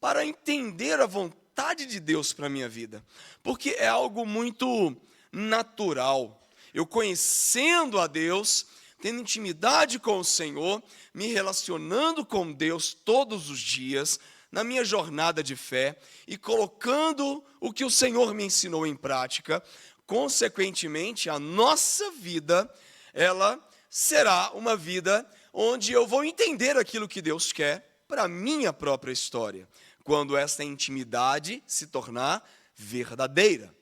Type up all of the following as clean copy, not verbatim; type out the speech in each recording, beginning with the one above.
para entender a vontade de Deus para a minha vida. Porque é algo muito natural. Eu conhecendo a Deus, tendo intimidade com o Senhor, me relacionando com Deus todos os dias, na minha jornada de fé, e colocando o que o Senhor me ensinou em prática, consequentemente, a nossa vida, ela será uma vida onde eu vou entender aquilo que Deus quer para a minha própria história, quando essa intimidade se tornar verdadeira,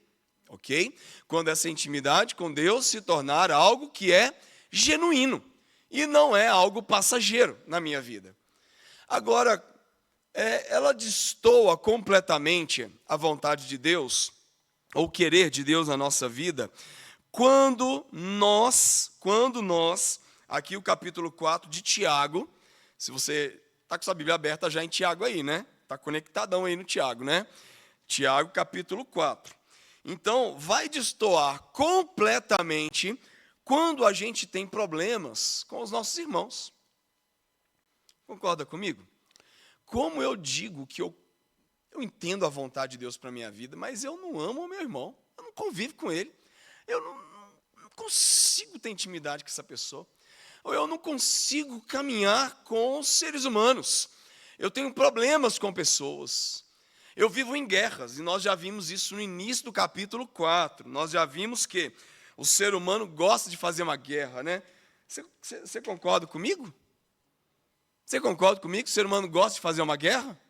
ok? Quando essa intimidade com Deus se tornar algo que é genuíno e não é algo passageiro na minha vida. Agora, ela destoa completamente a vontade de Deus, ou o querer de Deus na nossa vida, quando nós, aqui o capítulo 4 de Tiago, se você está com sua Bíblia aberta já em Tiago aí, né? Está conectadão aí no Tiago, né? Tiago, capítulo 4. Então, vai destoar completamente quando a gente tem problemas com os nossos irmãos. Concorda comigo? Como eu digo que eu entendo a vontade de Deus para a minha vida, mas eu não amo o meu irmão, eu não convivo com ele, eu não consigo ter intimidade com essa pessoa, ou eu não consigo caminhar com os seres humanos, eu tenho problemas com pessoas, eu vivo em guerras, e nós já vimos isso no início do capítulo 4, nós já vimos que o ser humano gosta de fazer uma guerra, né? Você concorda comigo? Você concorda comigo que o ser humano gosta de fazer uma guerra?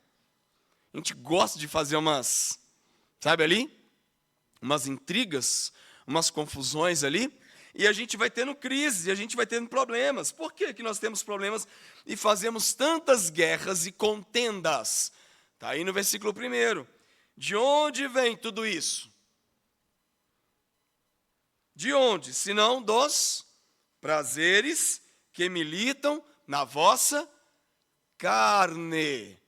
A gente gosta de fazer umas, sabe ali? Umas intrigas, umas confusões ali. E a gente vai tendo crise, a gente vai tendo problemas. Por que nós temos problemas e fazemos tantas guerras e contendas? Está aí no versículo 1. De onde vem tudo isso? De onde? Senão dos prazeres que militam na vossa carne.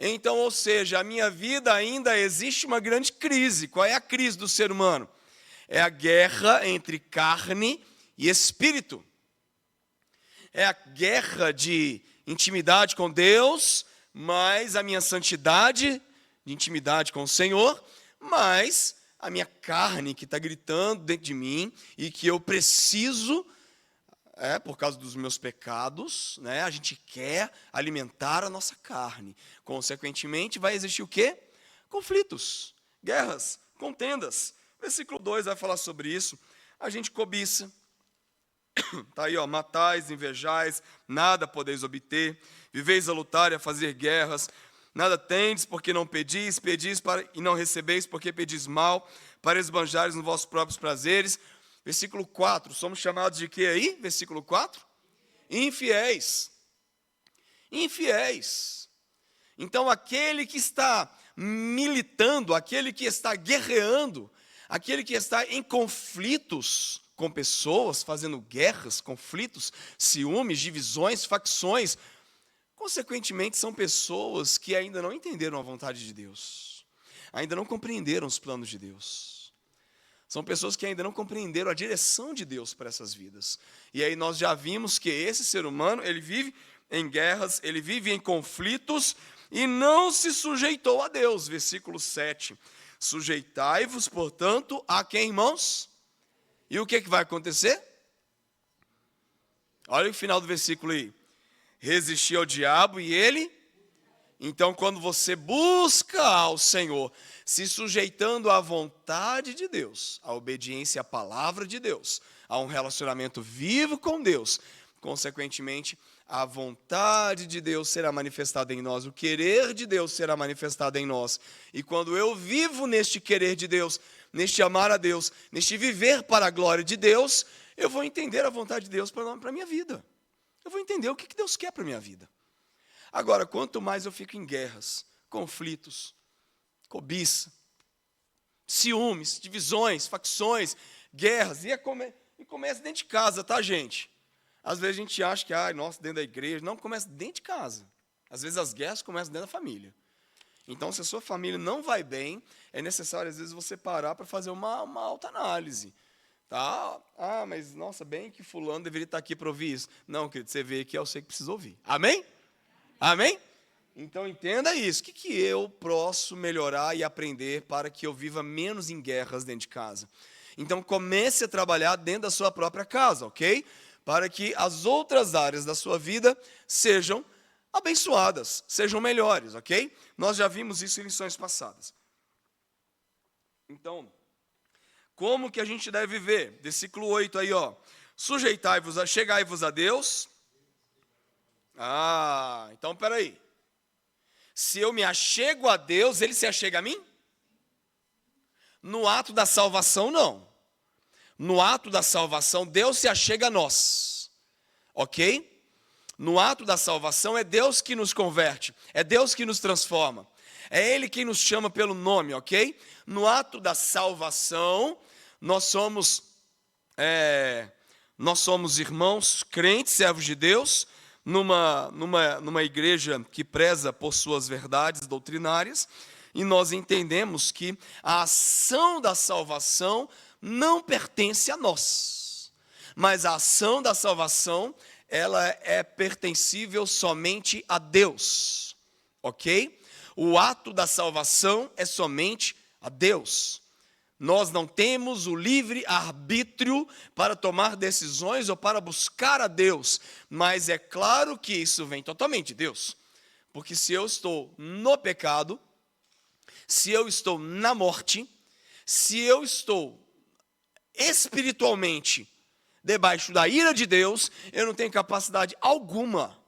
Então, ou seja, a minha vida ainda existe uma grande crise. Qual é a crise do ser humano? É a guerra entre carne e espírito. É a guerra de intimidade com Deus, mais a minha santidade, de intimidade com o Senhor, mais a minha carne que está gritando dentro de mim e que eu preciso... por causa dos meus pecados, né? A gente quer alimentar a nossa carne. Consequentemente, vai existir o quê? Conflitos, guerras, contendas. Versículo 2 vai falar sobre isso. A gente cobiça. Está aí, matais, invejais, nada podeis obter. Viveis a lutar e a fazer guerras. Nada tendes porque não pedis, e não recebeis porque pedis mal, para esbanjares nos vossos próprios prazeres. Versículo 4, somos chamados de quê aí? Versículo 4? Infiéis. Infiéis. Então, aquele que está militando, aquele que está guerreando, aquele que está em conflitos com pessoas, fazendo guerras, conflitos, ciúmes, divisões, facções, consequentemente, são pessoas que ainda não entenderam a vontade de Deus, ainda não compreenderam os planos de Deus. São pessoas que ainda não compreenderam a direção de Deus para essas vidas. E aí nós já vimos que esse ser humano, ele vive em guerras, ele vive em conflitos e não se sujeitou a Deus. Versículo 7. Sujeitai-vos, portanto, a quem, irmãos? E o que vai acontecer? Olha o final do versículo aí. Resistir ao diabo e ele... Então, quando você busca ao Senhor, se sujeitando à vontade de Deus, à obediência à palavra de Deus, a um relacionamento vivo com Deus, consequentemente, a vontade de Deus será manifestada em nós, o querer de Deus será manifestado em nós. E quando eu vivo neste querer de Deus, neste amar a Deus, neste viver para a glória de Deus, eu vou entender a vontade de Deus para a minha vida. Eu vou entender o que Deus quer para a minha vida. Agora, quanto mais eu fico em guerras, conflitos, cobiça, ciúmes, divisões, facções, guerras, e começa dentro de casa, tá, gente? Às vezes a gente acha que, nossa, dentro da igreja. Não, começa dentro de casa. Às vezes as guerras começam dentro da família. Então, se a sua família não vai bem, é necessário, às vezes, você parar para fazer uma autoanálise. Tá? Mas, nossa, bem que fulano deveria estar aqui para ouvir isso. Não, querido, você vê que é você que precisa ouvir. Amém? Amém? Então entenda isso. O que eu posso melhorar e aprender para que eu viva menos em guerras dentro de casa? Então comece a trabalhar dentro da sua própria casa, ok? Para que as outras áreas da sua vida sejam abençoadas, sejam melhores, ok? Nós já vimos isso em lições passadas. Então, como que a gente deve viver? Versículo 8 aí, ó. Chegai-vos a Deus. Então peraí. Se eu me achego a Deus, Ele se achega a mim? No ato da salvação, não. No ato da salvação, Deus se achega a nós. Ok? No ato da salvação, é Deus que nos converte. É Deus que nos transforma. É Ele quem nos chama pelo nome, ok? No ato da salvação, nós somos irmãos crentes, servos de Deus, numa igreja que preza por suas verdades doutrinárias, e nós entendemos que a ação da salvação não pertence a nós, mas a ação da salvação, ela é pertencível somente a Deus, ok? O ato da salvação é somente a Deus. Nós não temos o livre arbítrio para tomar decisões ou para buscar a Deus, mas é claro que isso vem totalmente de Deus, porque se eu estou no pecado, se eu estou na morte, se eu estou espiritualmente debaixo da ira de Deus, eu não tenho capacidade alguma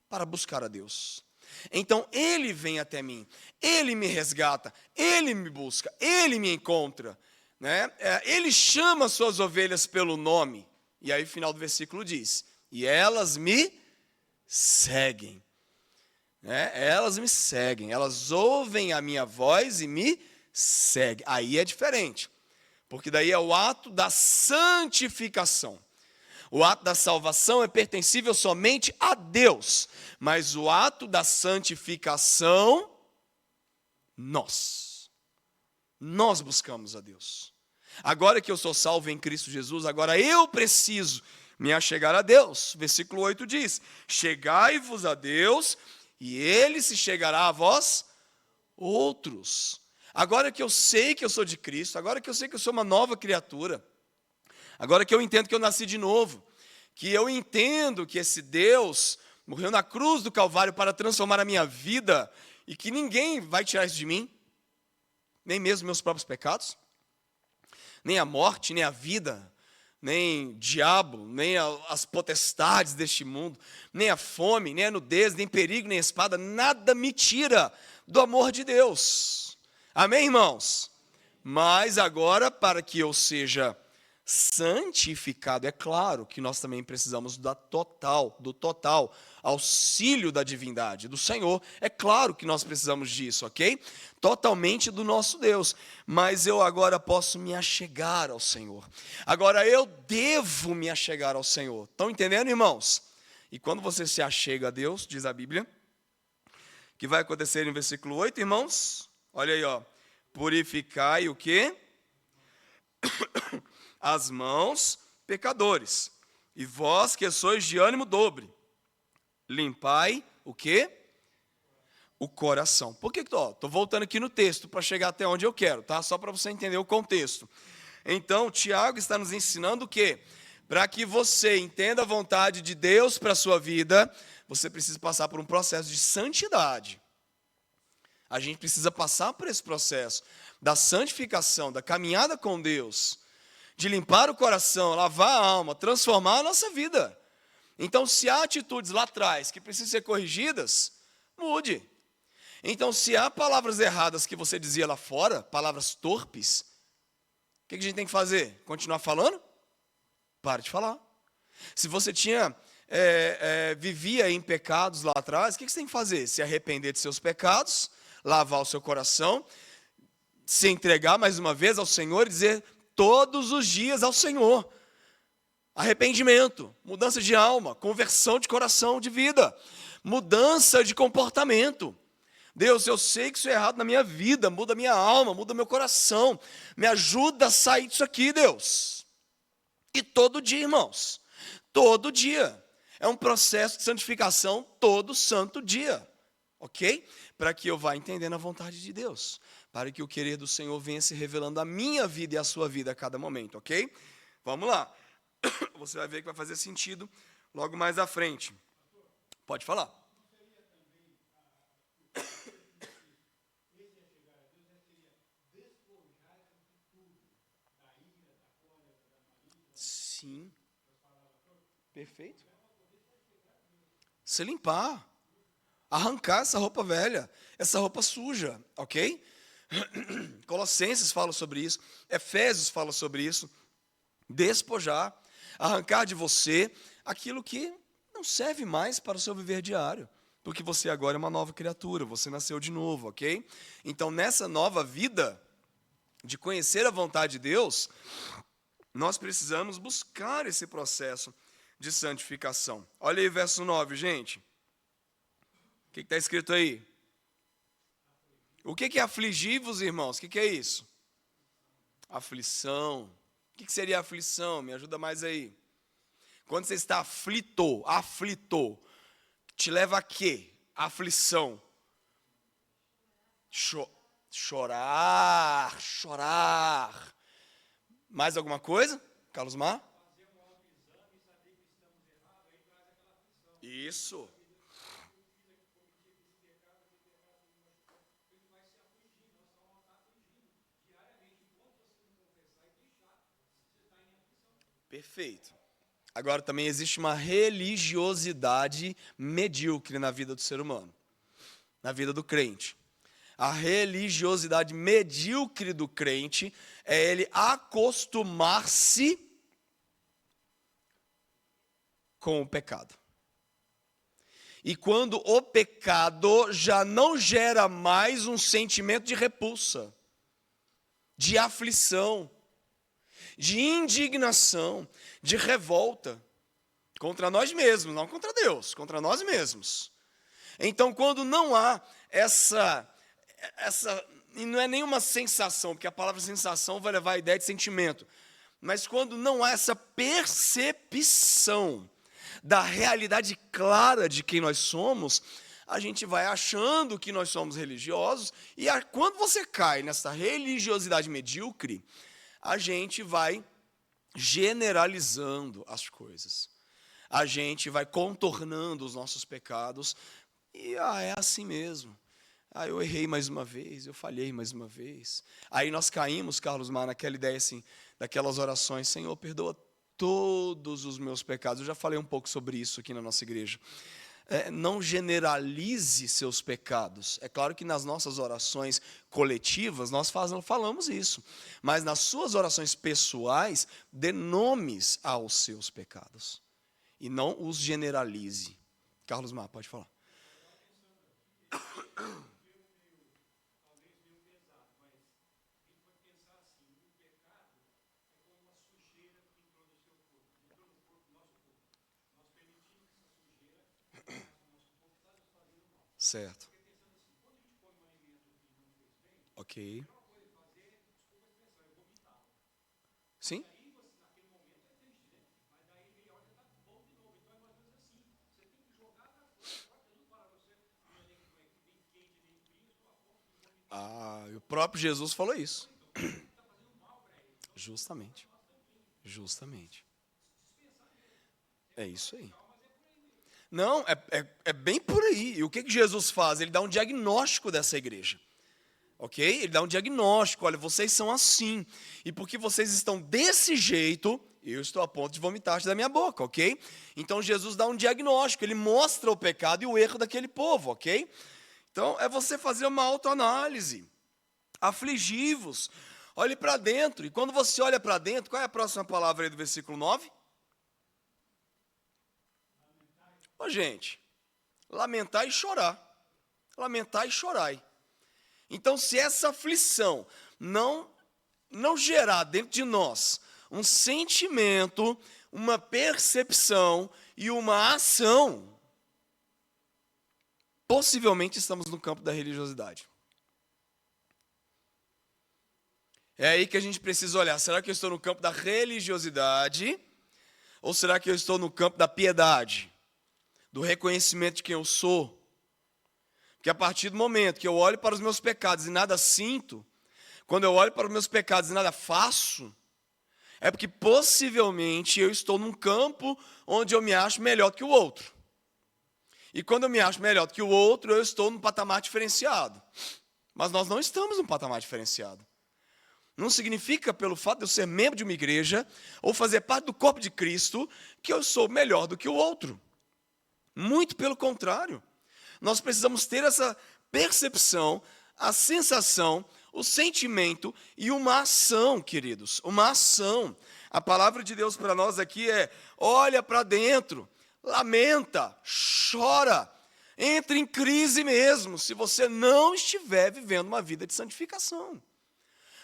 para buscar a Deus. Então Ele vem até mim, Ele me resgata, Ele me busca, Ele me encontra, né? Ele chama suas ovelhas pelo nome, e aí o final do versículo diz, e elas me seguem, né? Elas me seguem, elas ouvem a minha voz e me seguem. Aí é diferente, porque daí é o ato da santificação. O ato da salvação é pertencível somente a Deus, mas o ato da santificação, nós buscamos a Deus. Agora que eu sou salvo em Cristo Jesus, agora eu preciso me achegar a Deus. Versículo 8 diz, chegai-vos a Deus, e Ele se chegará a vós outros. Agora que eu sei que eu sou de Cristo, agora que eu sei que eu sou uma nova criatura, agora que eu entendo que eu nasci de novo, que eu entendo que esse Deus morreu na cruz do Calvário para transformar a minha vida e que ninguém vai tirar isso de mim, nem mesmo meus próprios pecados, nem a morte, nem a vida, nem o diabo, nem as potestades deste mundo, nem a fome, nem a nudez, nem perigo, nem a espada, nada me tira do amor de Deus. Amém, irmãos? Mas agora, para que eu seja santificado, é claro que nós também precisamos do total auxílio da divindade, do Senhor. É claro que nós precisamos disso, ok? Totalmente do nosso Deus. Mas eu agora posso me achegar ao Senhor. Agora eu devo me achegar ao Senhor. Estão entendendo, irmãos? E quando você se achega a Deus, diz a Bíblia, que vai acontecer no versículo 8, irmãos? Olha aí, ó. Purificai o quê? As mãos, pecadores, e vós que sois de ânimo dobre, limpai o quê? O coração. Por que estou voltando aqui no texto para chegar até onde eu quero, tá? Só para você entender o contexto. Então, Tiago está nos ensinando o quê? Para que você entenda a vontade de Deus para a sua vida, você precisa passar por um processo de santidade. A gente precisa passar por esse processo da santificação, da caminhada com Deus, de limpar o coração, lavar a alma, transformar a nossa vida. Então, se há atitudes lá atrás que precisam ser corrigidas, mude. Então, se há palavras erradas que você dizia lá fora, palavras torpes, o que a gente tem que fazer? Continuar falando? Pare de falar. Se você vivia em pecados lá atrás, o que você tem que fazer? Se arrepender de seus pecados, lavar o seu coração, se entregar mais uma vez ao Senhor e dizer todos os dias ao Senhor. Arrependimento, mudança de alma, conversão de coração, de vida, mudança de comportamento. Deus, eu sei que isso é errado na minha vida, muda minha alma, muda meu coração, me ajuda a sair disso aqui, Deus. E todo dia, irmãos, todo dia. É um processo de santificação todo santo dia. ok? Para que eu vá entendendo a vontade de Deus, para que o querer do Senhor venha se revelando a minha vida e a sua vida a cada momento, ok? Vamos lá. Você vai ver que vai fazer sentido logo mais à frente. Pode falar. Sim. Perfeito. Se limpar. Arrancar essa roupa velha, essa roupa suja, ok? Colossenses fala sobre isso, Efésios fala sobre isso. Despojar, arrancar de você aquilo que não serve mais para o seu viver diário, porque você agora é uma nova criatura, você nasceu de novo, ok? Então, nessa nova vida, de conhecer a vontade de Deus, nós precisamos buscar esse processo de santificação. Olha aí o verso 9, gente. O que está escrito aí? O que é afligir-vos, irmãos? O que é isso? Aflição. O que seria aflição? Me ajuda mais aí. Quando você está aflito, te leva a quê? Aflição. Chorar. Mais alguma coisa? Carlos Mar? Isso. Perfeito. Agora também existe uma religiosidade medíocre na vida do ser humano, na vida do crente. A religiosidade medíocre do crente é ele acostumar-se com o pecado. E quando o pecado já não gera mais um sentimento de repulsa, de aflição, de indignação, de revolta contra nós mesmos, não contra Deus, contra nós mesmos. Então, quando não há essa e não é nenhuma sensação, porque a palavra sensação vai levar a ideia de sentimento, mas quando não há essa percepção da realidade clara de quem nós somos, a gente vai achando que nós somos religiosos, e quando você cai nessa religiosidade medíocre, a gente vai generalizando as coisas. A gente vai contornando os nossos pecados. E é assim mesmo. Eu errei mais uma vez, eu falhei mais uma vez. Aí nós caímos, Carlos Mar, naquela ideia assim, daquelas orações: Senhor, perdoa todos os meus pecados. Eu já falei um pouco sobre isso aqui na nossa igreja. Não generalize seus pecados. É claro que nas nossas orações coletivas nós falamos isso, mas nas suas orações pessoais, dê nomes aos seus pecados e não os generalize. Carlos Mar, pode falar. Certo. Ok. Sim? O próprio Jesus falou isso. Justamente. É isso aí. Não, é bem por aí. E o que Jesus faz? Ele dá um diagnóstico dessa igreja. Ok? Ele dá um diagnóstico. Olha, vocês são assim. E porque vocês estão desse jeito, eu estou a ponto de vomitar da minha boca, ok? Então Jesus dá um diagnóstico. Ele mostra o pecado e o erro daquele povo, ok? Então é você fazer uma autoanálise. Afligi-vos. Olhe para dentro. E quando você olha para dentro, qual é a próxima palavra aí do versículo 9? Gente, lamentar e chorar. Lamentar e chorai. Então, se essa aflição não gerar dentro de nós um sentimento, uma percepção e uma ação, possivelmente estamos no campo da religiosidade. É aí que a gente precisa olhar. Será que eu estou no campo da religiosidade? Ou será que eu estou no campo da piedade? Do reconhecimento de quem eu sou? que a partir do momento que eu olho para os meus pecados e nada sinto, quando eu olho para os meus pecados e nada faço, é porque possivelmente eu estou num campo onde eu me acho melhor do que o outro. E quando eu me acho melhor do que o outro, eu estou num patamar diferenciado. Mas nós não estamos num patamar diferenciado. Não significa, pelo fato de eu ser membro de uma igreja ou fazer parte do corpo de Cristo, que eu sou melhor do que o outro. Muito pelo contrário. Nós precisamos ter essa percepção, a sensação, o sentimento e uma ação, queridos. Uma ação. A palavra de Deus para nós aqui é: olha para dentro, lamenta, chora, entre em crise mesmo, se você não estiver vivendo uma vida de santificação.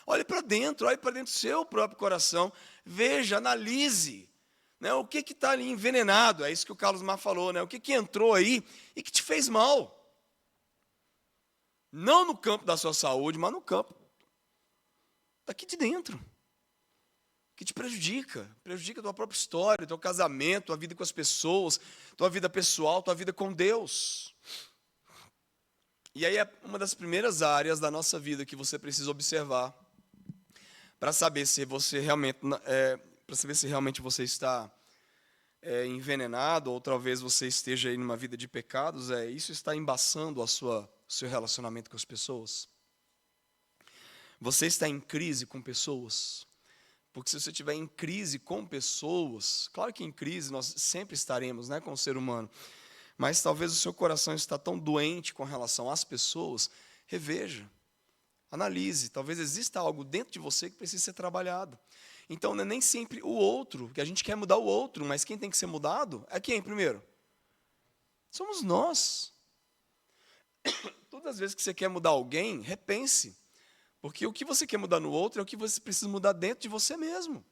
Olhe para dentro do seu próprio coração, veja, analise, né, o que está ali envenenado, é isso que o Carlos Mar falou, né, o que entrou aí e que te fez mal. Não no campo da sua saúde, mas no campo daqui de dentro, que te prejudica a tua própria história, teu casamento, tua vida com as pessoas, tua vida pessoal, tua vida com Deus. E aí é uma das primeiras áreas da nossa vida que você precisa observar para saber se você realmente, você está envenenado, ou talvez você esteja aí numa vida de pecados. Isso está embaçando o seu relacionamento com as pessoas. Você está em crise com pessoas. Porque se você estiver em crise com pessoas, claro que em crise nós sempre estaremos, né, com o ser humano, mas talvez o seu coração está tão doente com relação às pessoas, reveja, analise, talvez exista algo dentro de você que precisa ser trabalhado. Então, não é nem sempre o outro, que a gente quer mudar o outro, mas quem tem que ser mudado é quem primeiro? Somos nós. Todas as vezes que você quer mudar alguém, repense. Porque o que você quer mudar no outro é o que você precisa mudar dentro de você mesmo.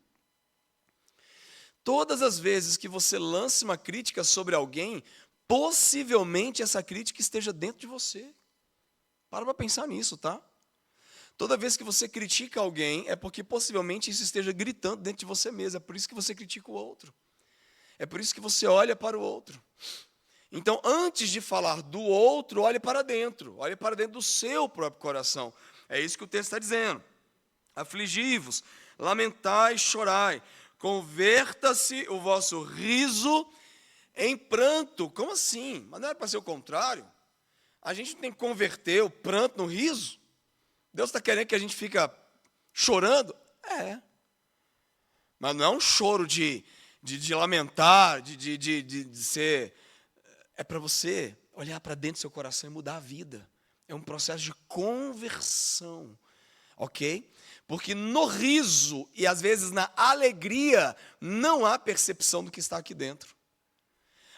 Todas as vezes que você lança uma crítica sobre alguém, possivelmente essa crítica esteja dentro de você. Para pensar nisso, tá? Toda vez que você critica alguém, é porque possivelmente isso esteja gritando dentro de você mesmo. É por isso que você critica o outro. É por isso que você olha para o outro. Então, antes de falar do outro, olhe para dentro. Olhe para dentro do seu próprio coração. É isso que o texto está dizendo. Afligi-vos, lamentai, chorai. Converta-se o vosso riso em pranto. Como assim? Mas não era para ser o contrário? A gente tem que converter o pranto no riso? Deus está querendo que a gente fique chorando? É. Mas não é um choro de lamentar, de ser... É para você olhar para dentro do seu coração e mudar a vida. É um processo de conversão, ok? Porque no riso e às vezes na alegria não há percepção do que está aqui dentro.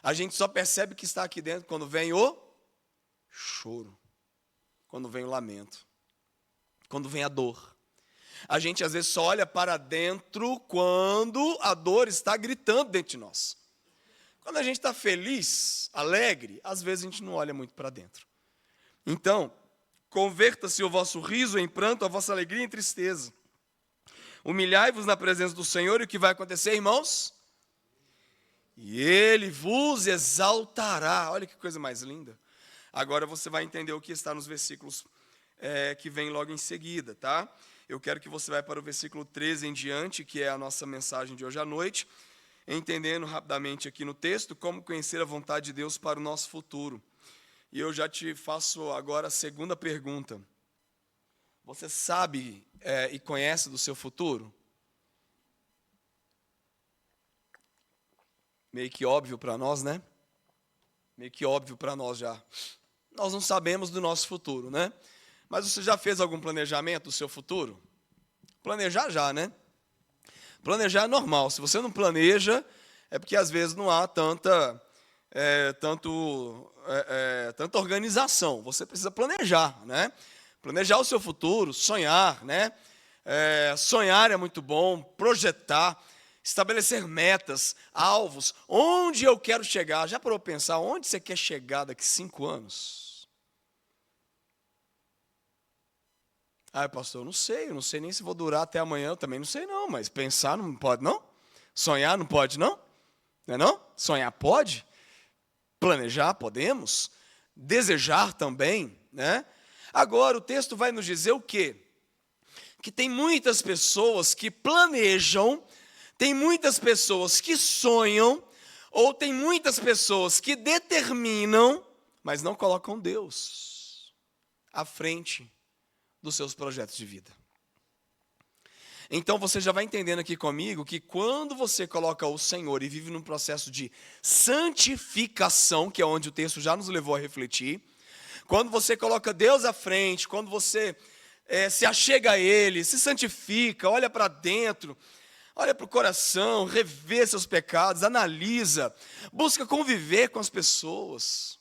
A gente só percebe que está aqui dentro quando vem o choro, quando vem o lamento, quando vem a dor. A gente às vezes só olha para dentro quando a dor está gritando dentro de nós. Quando a gente está feliz, alegre, às vezes a gente não olha muito para dentro. Então, converta-se o vosso riso em pranto, a vossa alegria em tristeza. Humilhai-vos na presença do Senhor, e o que vai acontecer, irmãos? E Ele vos exaltará. Olha que coisa mais linda. Agora você vai entender o que está nos versículos que vem logo em seguida, tá? Eu quero que você vá para o versículo 13 em diante, que é a nossa mensagem de hoje à noite, entendendo rapidamente aqui no texto como conhecer a vontade de Deus para o nosso futuro. E eu já te faço agora a segunda pergunta. Você sabe e conhece do seu futuro? Meio que óbvio para nós, né? Meio que óbvio para nós já. Nós não sabemos do nosso futuro, né? Mas você já fez algum planejamento do seu futuro? Planejar já, né? Planejar é normal. Se você não planeja, é porque às vezes não há tanta organização. Você precisa planejar, né? Planejar o seu futuro, sonhar, né? Sonhar é muito bom, projetar, estabelecer metas, alvos. Onde eu quero chegar? Já parou para pensar onde você quer chegar daqui 5 anos? Pastor, eu não sei nem se vou durar até amanhã, eu também não sei não, mas pensar não pode não? Sonhar não pode não? Não é não? Sonhar pode? Planejar podemos? desejar também, né? Agora, o texto vai nos dizer o quê? Que tem muitas pessoas que planejam, tem muitas pessoas que sonham, ou tem muitas pessoas que determinam, mas não colocam Deus à frente dos seus projetos de vida. Então você já vai entendendo aqui comigo que quando você coloca o Senhor e vive num processo de santificação, que é onde o texto já nos levou a refletir, quando você coloca Deus à frente, quando você se achega a Ele, se santifica, olha para dentro, olha para o coração, revê seus pecados, analisa, busca conviver com as pessoas.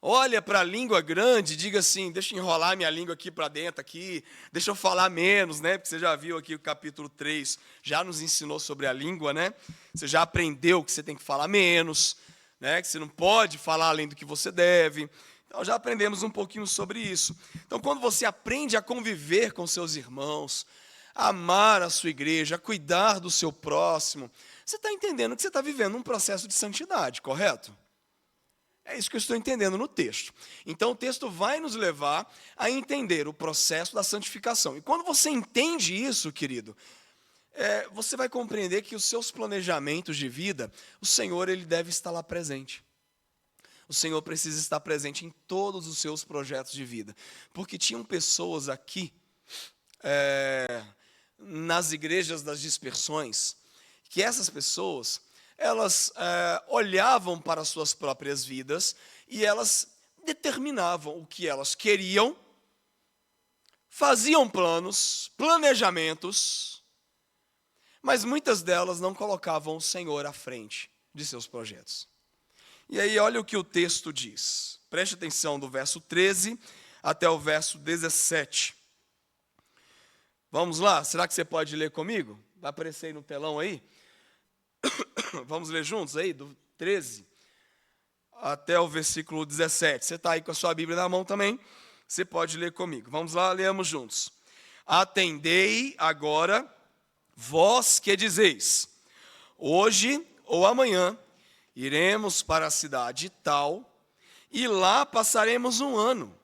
Olha para a língua grande, diga assim, deixa eu enrolar minha língua aqui para dentro, aqui, deixa eu falar menos, né? Porque você já viu aqui o capítulo 3, já nos ensinou sobre a língua, né? Você já aprendeu que você tem que falar menos, né? Que você não pode falar além do que você deve. Então já aprendemos um pouquinho sobre isso. Então quando você aprende a conviver com seus irmãos, a amar a sua igreja, a cuidar do seu próximo, você está entendendo que você está vivendo um processo de santidade, correto? É isso que eu estou entendendo no texto. Então, o texto vai nos levar a entender o processo da santificação. E quando você entende isso, querido, você vai compreender que os seus planejamentos de vida, o Senhor ele deve estar lá presente. O Senhor precisa estar presente em todos os seus projetos de vida. Porque tinham pessoas aqui, nas igrejas das dispersões, que essas pessoas elas olhavam para as suas próprias vidas e elas determinavam o que elas queriam, faziam planos, planejamentos, mas muitas delas não colocavam o Senhor à frente de seus projetos. E aí olha o que o texto diz. Preste atenção do verso 13 até o verso 17. Vamos lá? Será que você pode ler comigo? Vai aparecer aí no telão aí? Vamos ler juntos aí, do 13 até o versículo 17. Você está aí com a sua Bíblia na mão também, você pode ler comigo. Vamos lá, leamos juntos. Atendei agora, vós que dizeis, hoje ou amanhã iremos para a cidade tal, e lá passaremos um ano,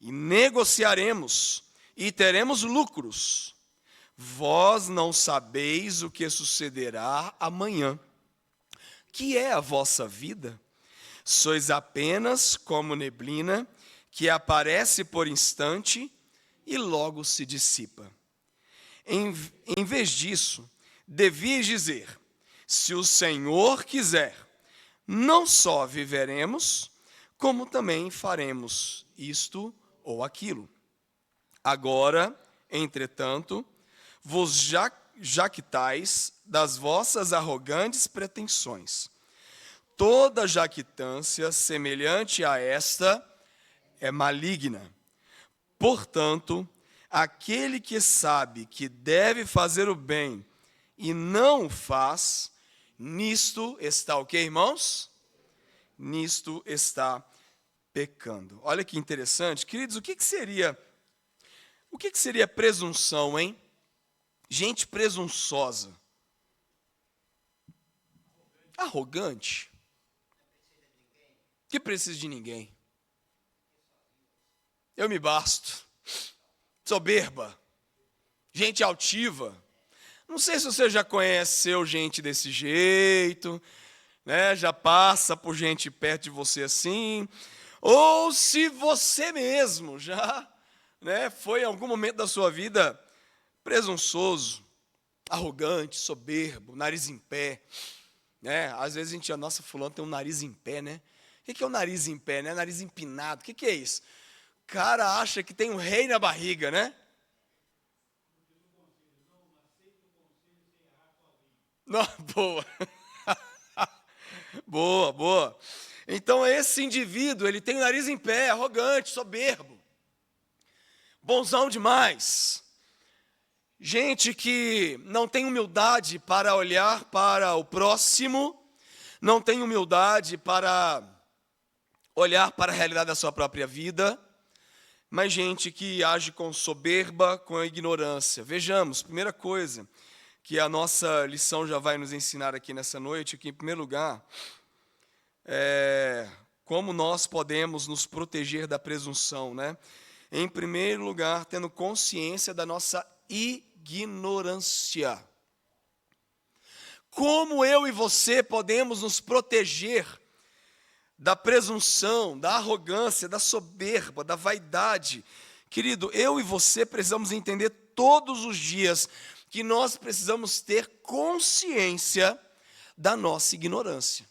e negociaremos, e teremos lucros. Vós não sabeis o que sucederá amanhã. Que é a vossa vida? Sois apenas como neblina, que aparece por instante e logo se dissipa. Em vez disso, devias dizer, se o Senhor quiser, não só viveremos, como também faremos isto ou aquilo. Agora, entretanto, vos jactais das vossas arrogantes pretensões. Toda jactância semelhante a esta é maligna. Portanto, aquele que sabe que deve fazer o bem e não o faz, nisto está o quê, irmãos? Nisto está pecando. Olha que interessante. Queridos, o que seria presunção, hein? Gente presunçosa, arrogante, que precisa de ninguém. Eu me basto, soberba, gente altiva. Não sei se você já conheceu gente desse jeito, né? Já passa por gente perto de você assim, ou se você mesmo já, né, foi em algum momento da sua vida presunçoso, arrogante, soberbo, nariz em pé, né? Às vezes a gente, nossa, fulano tem um nariz em pé, né? O que é o nariz em pé, né? Nariz empinado, o que é isso? O cara acha que tem um rei na barriga, né? Não, boa. Boa, boa. Então esse indivíduo, ele tem o nariz em pé, arrogante, soberbo, bonzão demais. Gente que não tem humildade para olhar para o próximo, não tem humildade para olhar para a realidade da sua própria vida, mas gente que age com soberba, com ignorância. Vejamos, primeira coisa que a nossa lição já vai nos ensinar aqui nessa noite, que em primeiro lugar, como nós podemos nos proteger da presunção, né? Em primeiro lugar, tendo consciência da nossa ignorância. Como eu e você podemos nos proteger da presunção, da arrogância, da soberba, da vaidade? Querido, eu e você precisamos entender todos os dias que nós precisamos ter consciência da nossa ignorância.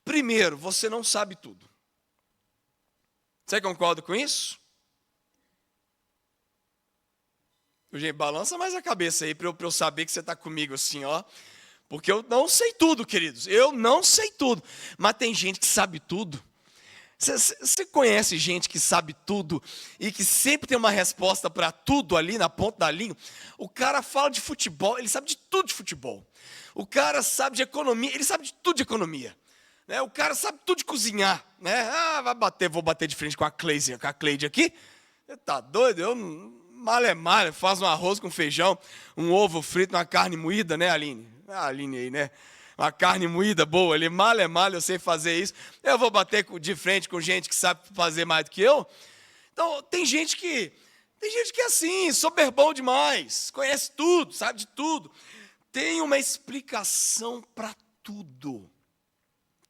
Primeiro, você não sabe tudo. Você concorda com isso? Gente, balança mais a cabeça aí para eu saber que você está comigo assim, ó. Porque eu não sei tudo, queridos. Eu não sei tudo. Mas tem gente que sabe tudo. Você conhece gente que sabe tudo e que sempre tem uma resposta para tudo ali na ponta da língua? O cara fala de futebol, ele sabe de tudo de futebol. O cara sabe de economia, ele sabe de tudo de economia. Né? O cara sabe tudo de cozinhar. Né? Vou bater de frente com a Cleide aqui. Você tá doido? Eu malha, faz um arroz com feijão, um ovo frito, uma carne moída, né, Aline? A Aline aí, né? Uma carne moída boa ali, malha, eu sei fazer isso. Eu vou bater de frente com gente que sabe fazer mais do que eu. Então, tem gente que é assim, soberbão demais, conhece tudo, sabe de tudo. Tem uma explicação para tudo.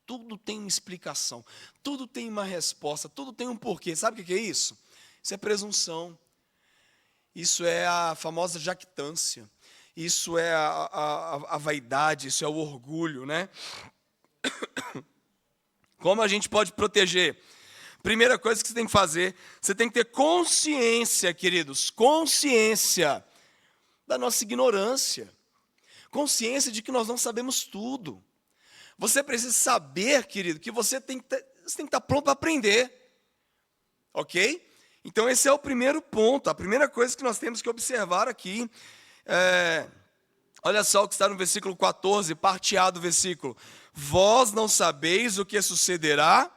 Tudo tem uma explicação, tudo tem uma resposta, tudo tem um porquê. Sabe o que é isso? Isso é presunção. Isso é a famosa jactância. Isso é a vaidade, isso é o orgulho, né? Como a gente pode proteger? Primeira coisa que você tem que fazer, você tem que ter consciência, queridos, consciência da nossa ignorância. Consciência de que nós não sabemos tudo. Você precisa saber, querido, que você tem que estar pronto para aprender. Ok? Então esse é o primeiro ponto, a primeira coisa que nós temos que observar aqui. Olha só o que está no versículo 14, parte A do versículo. Vós não sabeis o que sucederá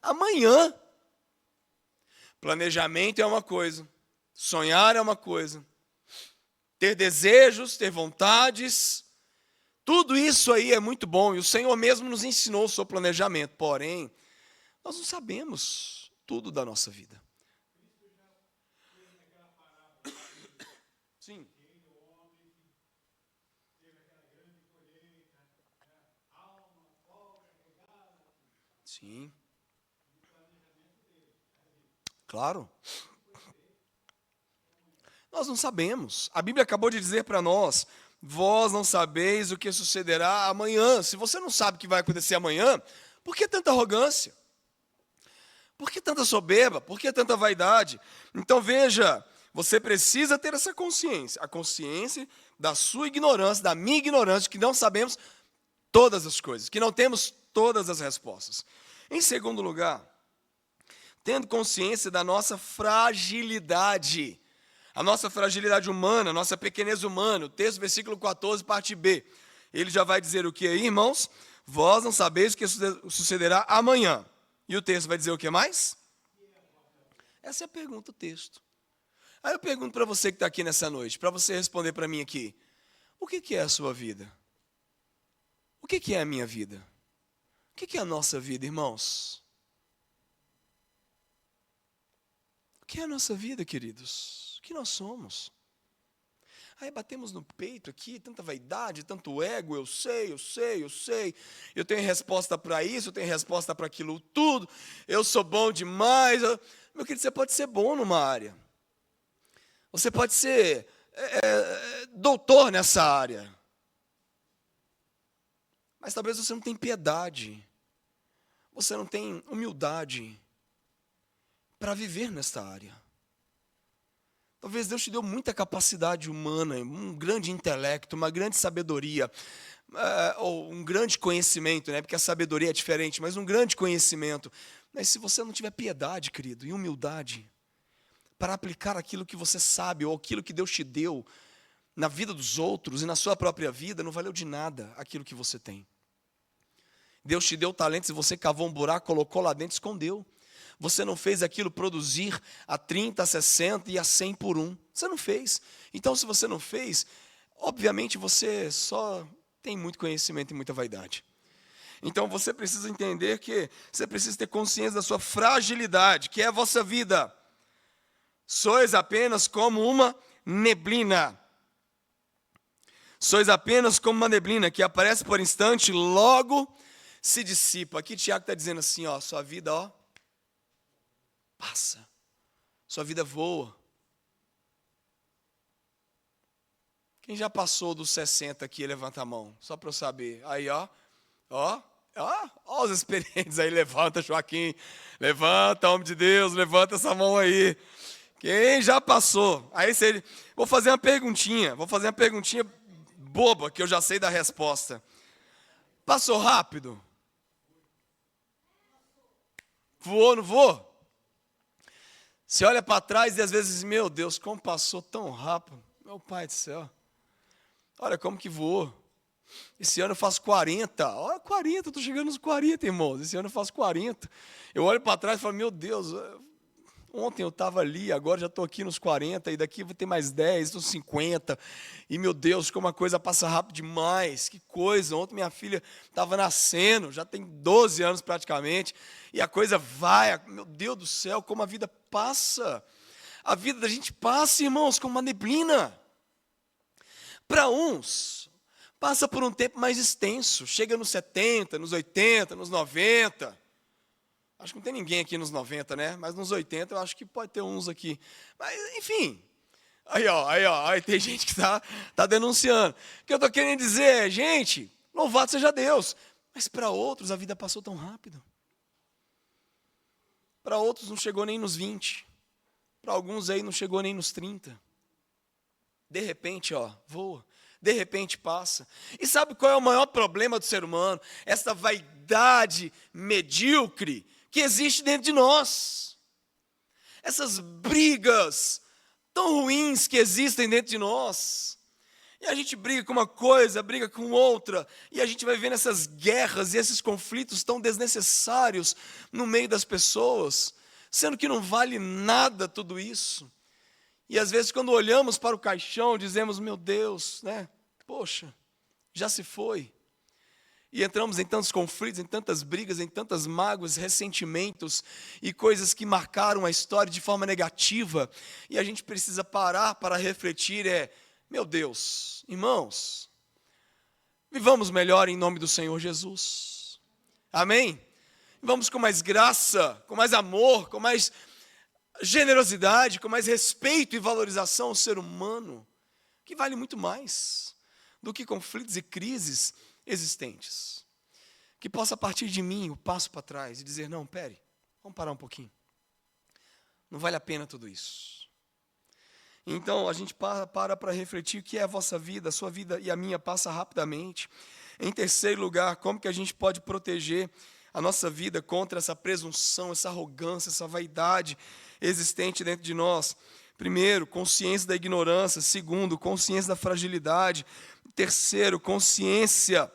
amanhã. Planejamento é uma coisa, sonhar é uma coisa, ter desejos, ter vontades, tudo isso aí é muito bom, e o Senhor mesmo nos ensinou sobre planejamento, porém, nós não sabemos tudo da nossa vida. Sim. Sim. Claro. Nós não sabemos. A Bíblia acabou de dizer para nós, vós não sabeis o que sucederá amanhã. Se você não sabe o que vai acontecer amanhã, por que tanta arrogância? Por que tanta soberba? Por que tanta vaidade? Então veja, você precisa ter essa consciência. A consciência da sua ignorância, da minha ignorância, que não sabemos todas as coisas, que não temos todas as respostas. Em segundo lugar, tendo consciência da nossa fragilidade. A nossa fragilidade humana, a nossa pequenez humana. O texto, versículo 14, parte B. Ele já vai dizer o que aí, irmãos? Vós não sabeis o que sucederá amanhã. E o texto vai dizer o que mais? Essa é a pergunta do texto. Aí eu pergunto para você que está aqui nessa noite, para você responder para mim aqui. O que é a sua vida? O que é a minha vida? O que é a nossa vida, irmãos? O que é a nossa vida, queridos? O que nós somos? Aí batemos no peito aqui, tanta vaidade, tanto ego, eu sei. Eu tenho resposta para isso, eu tenho resposta para aquilo tudo. Eu sou bom demais. Meu querido, você pode ser bom numa área. Você pode ser doutor nessa área. Mas talvez você não tenha piedade. Você não tem humildade para viver nesta área. Talvez Deus te deu muita capacidade humana, um grande intelecto, uma grande sabedoria, ou um grande conhecimento, né? Porque a sabedoria é diferente, mas um grande conhecimento. Mas se você não tiver piedade, querido, e humildade, para aplicar aquilo que você sabe, ou aquilo que Deus te deu, na vida dos outros e na sua própria vida, não valeu de nada aquilo que você tem. Deus te deu talentos e você cavou um buraco, colocou lá dentro e escondeu. Você não fez aquilo produzir a 30, a 60 e a 100 por um. Você não fez. Então, se você não fez, obviamente você só tem muito conhecimento e muita vaidade. Então você precisa entender que você precisa ter consciência da sua fragilidade, que é a vossa vida. Sois apenas como uma neblina. Sois apenas como uma neblina que aparece por instante, logo se dissipa. Aqui Tiago está dizendo assim, ó, sua vida, ó, passa. Sua vida voa. Quem já passou dos 60 aqui, levanta a mão, só para eu saber. Aí, ó, os experientes aí, levanta, Joaquim. Levanta, homem de Deus, levanta essa mão aí. Quem já passou? Aí vou fazer uma perguntinha boba, que eu já sei da resposta. Passou rápido? Voou, não voou? Você olha para trás e às vezes, meu Deus, como passou tão rápido. Meu Pai do céu. Olha como que voou. Esse ano eu faço 40. Olha, 40, eu estou chegando nos 40, irmãos. Esse ano eu faço 40. Eu olho para trás e falo, meu Deus, ontem eu estava ali, agora já estou aqui nos 40, e daqui vou ter mais 10, nos 50. E, meu Deus, como a coisa passa rápido demais. Que coisa. Ontem minha filha estava nascendo, já tem 12 anos praticamente, e a coisa vai. Meu Deus do céu, como a vida passa. A vida da gente passa, irmãos, como uma neblina. Para uns, passa por um tempo mais extenso. Chega nos 70, nos 80, nos 90. Acho que não tem ninguém aqui nos 90, né? Mas nos 80 eu acho que pode ter uns aqui. Mas, enfim. Aí tem gente que está denunciando. O que eu estou querendo dizer é, gente, louvado seja Deus. Mas para outros a vida passou tão rápido. Para outros não chegou nem nos 20. Para alguns aí não chegou nem nos 30. De repente, voa. De repente passa. E sabe qual é o maior problema do ser humano? Essa vaidade medíocre que existe dentro de nós. Essas brigas tão ruins que existem dentro de nós. E a gente briga com uma coisa, briga com outra, e a gente vai vendo essas guerras e esses conflitos tão desnecessários no meio das pessoas, sendo que não vale nada tudo isso. E às vezes quando olhamos para o caixão, dizemos, meu Deus, né? Poxa, já se foi. E entramos em tantos conflitos, em tantas brigas, em tantas mágoas, ressentimentos e coisas que marcaram a história de forma negativa. E a gente precisa parar para refletir, meu Deus, irmãos, vivamos melhor em nome do Senhor Jesus. Amém? Vamos com mais graça, com mais amor, com mais generosidade, com mais respeito e valorização ao ser humano, que vale muito mais do que conflitos e crises existentes. Que possa, a partir de mim, o passo para trás e dizer, não, pere, vamos parar um pouquinho. Não vale a pena tudo isso. Então, a gente para refletir o que é a vossa vida, a sua vida e a minha passa rapidamente. Em terceiro lugar, como que a gente pode proteger a nossa vida contra essa presunção, essa arrogância, essa vaidade existente dentro de nós? Primeiro, consciência da ignorância. Segundo, consciência da fragilidade. Terceiro, consciência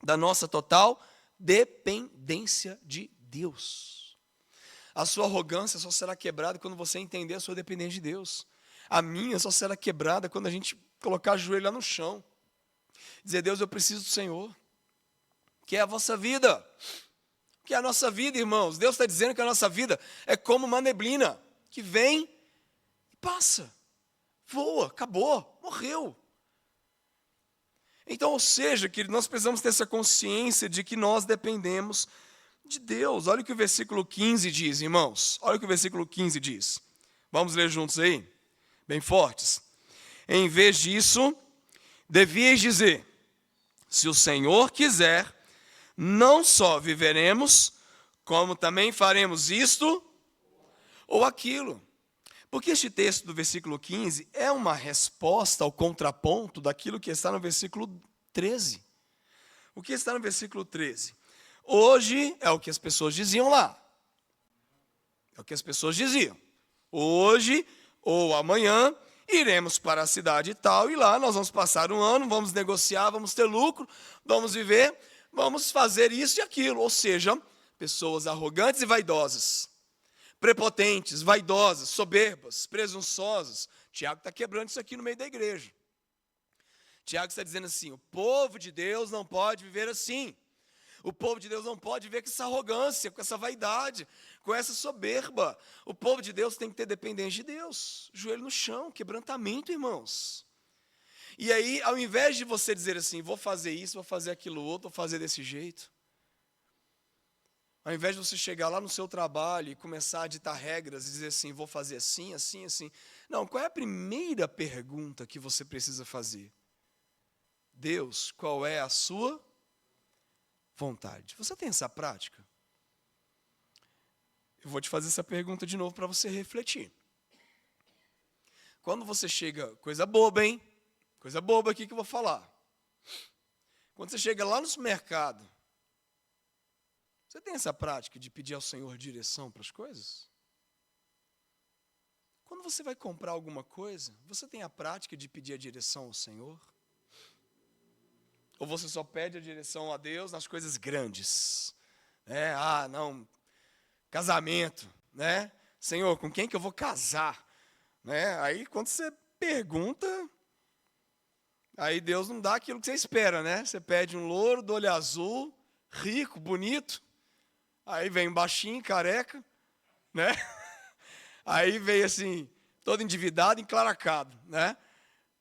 da nossa total dependência de Deus. A sua arrogância só será quebrada quando você entender a sua dependência de Deus. A minha só será quebrada quando a gente colocar o joelho lá no chão. Dizer, Deus, eu preciso do Senhor. Que é a vossa vida. Que é a nossa vida, irmãos. Deus está dizendo que a nossa vida é como uma neblina que vem e passa. Voa, acabou, morreu. Então, ou seja, que nós precisamos ter essa consciência de que nós dependemos de Deus. Olha o que o versículo 15 diz, irmãos. Olha o que o versículo 15 diz. Vamos ler juntos aí? Bem fortes. Em vez disso, devias dizer, se o Senhor quiser, não só viveremos, como também faremos isto ou aquilo. Porque este texto do versículo 15 é uma resposta ao contraponto daquilo que está no versículo 13. O que está no versículo 13? Hoje é o que as pessoas diziam lá. É o que as pessoas diziam. Hoje ou amanhã iremos para a cidade tal e lá nós vamos passar um ano, vamos negociar, vamos ter lucro, vamos viver, vamos fazer isso e aquilo. Ou seja, pessoas arrogantes e vaidosas. Prepotentes, vaidosas, soberbas, presunçosas. Tiago está quebrando isso aqui no meio da igreja. Tiago está dizendo assim, o povo de Deus não pode viver assim. O povo de Deus não pode ver com essa arrogância, com essa vaidade, com essa soberba. O povo de Deus tem que ter dependência de Deus. Joelho no chão, quebrantamento, irmãos. E aí, ao invés de você dizer assim, vou fazer isso, vou fazer aquilo outro, vou fazer desse jeito. Ao invés de você chegar lá no seu trabalho e começar a ditar regras e dizer assim, vou fazer assim, assim, assim. Não, qual é a primeira pergunta que você precisa fazer? Deus, qual é a sua vontade? Você tem essa prática? Eu vou te fazer essa pergunta de novo para você refletir. Quando você chega, coisa boba, hein? Coisa boba aqui que eu vou falar. Quando você chega lá no supermercado, você tem essa prática de pedir ao Senhor direção para as coisas? Quando você vai comprar alguma coisa, você tem a prática de pedir a direção ao Senhor? Ou você só pede a direção a Deus nas coisas grandes? Não, casamento, né? Senhor, com quem que eu vou casar? Né? Aí quando você pergunta, aí Deus não dá aquilo que você espera, né? Você pede um louro do olho azul, rico, bonito. Aí vem baixinho, careca, né? Aí veio assim, todo endividado, enclaracado, né?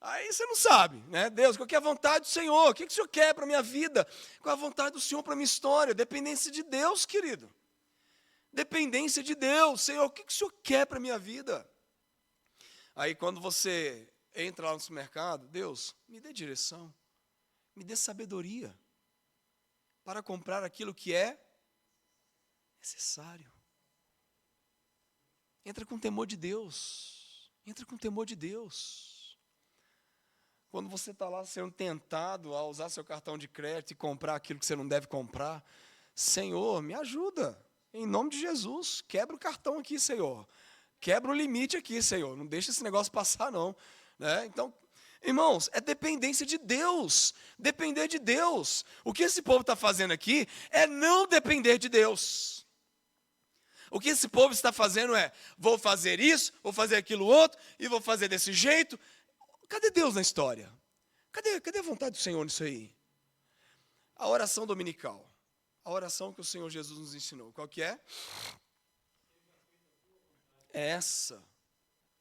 Aí você não sabe, né? Deus, qual que é a vontade do Senhor? O que o Senhor quer para a minha vida? Qual é a vontade do Senhor para a minha história? Dependência de Deus, querido. Dependência de Deus. Senhor, o que o Senhor quer para a minha vida? Aí quando você entra lá no supermercado, Deus, me dê direção, me dê sabedoria para comprar aquilo que é necessário. Entra com temor de Deus. Entra com temor de Deus. Quando você está lá sendo tentado a usar seu cartão de crédito e comprar aquilo que você não deve comprar, Senhor, me ajuda. Em nome de Jesus, quebra o cartão aqui, Senhor. Quebra o limite aqui, Senhor. Não deixa esse negócio passar, não. Né? Então, irmãos, é dependência de Deus. Depender de Deus. O que esse povo está fazendo aqui é não depender de Deus. O que esse povo está fazendo é, vou fazer isso, vou fazer aquilo outro, e vou fazer desse jeito. Cadê Deus na história? Cadê a vontade do Senhor nisso aí? A oração dominical. A oração que o Senhor Jesus nos ensinou. Qual que é? É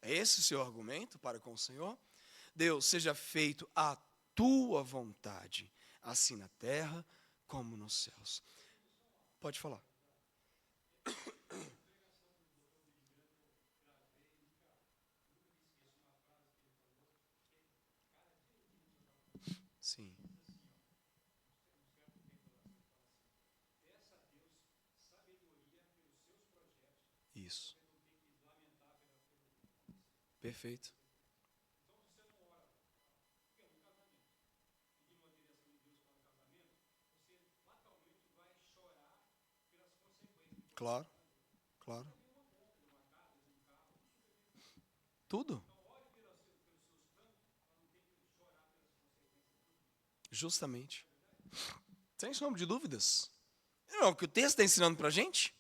esse o seu argumento para com o Senhor? Deus, seja feito a tua vontade, assim na terra como nos céus. Pode falar. Sim. Isso. Perfeito. Claro, claro. Tudo. Justamente. Sem sombra de dúvidas. Não, o que o texto está ensinando para a gente?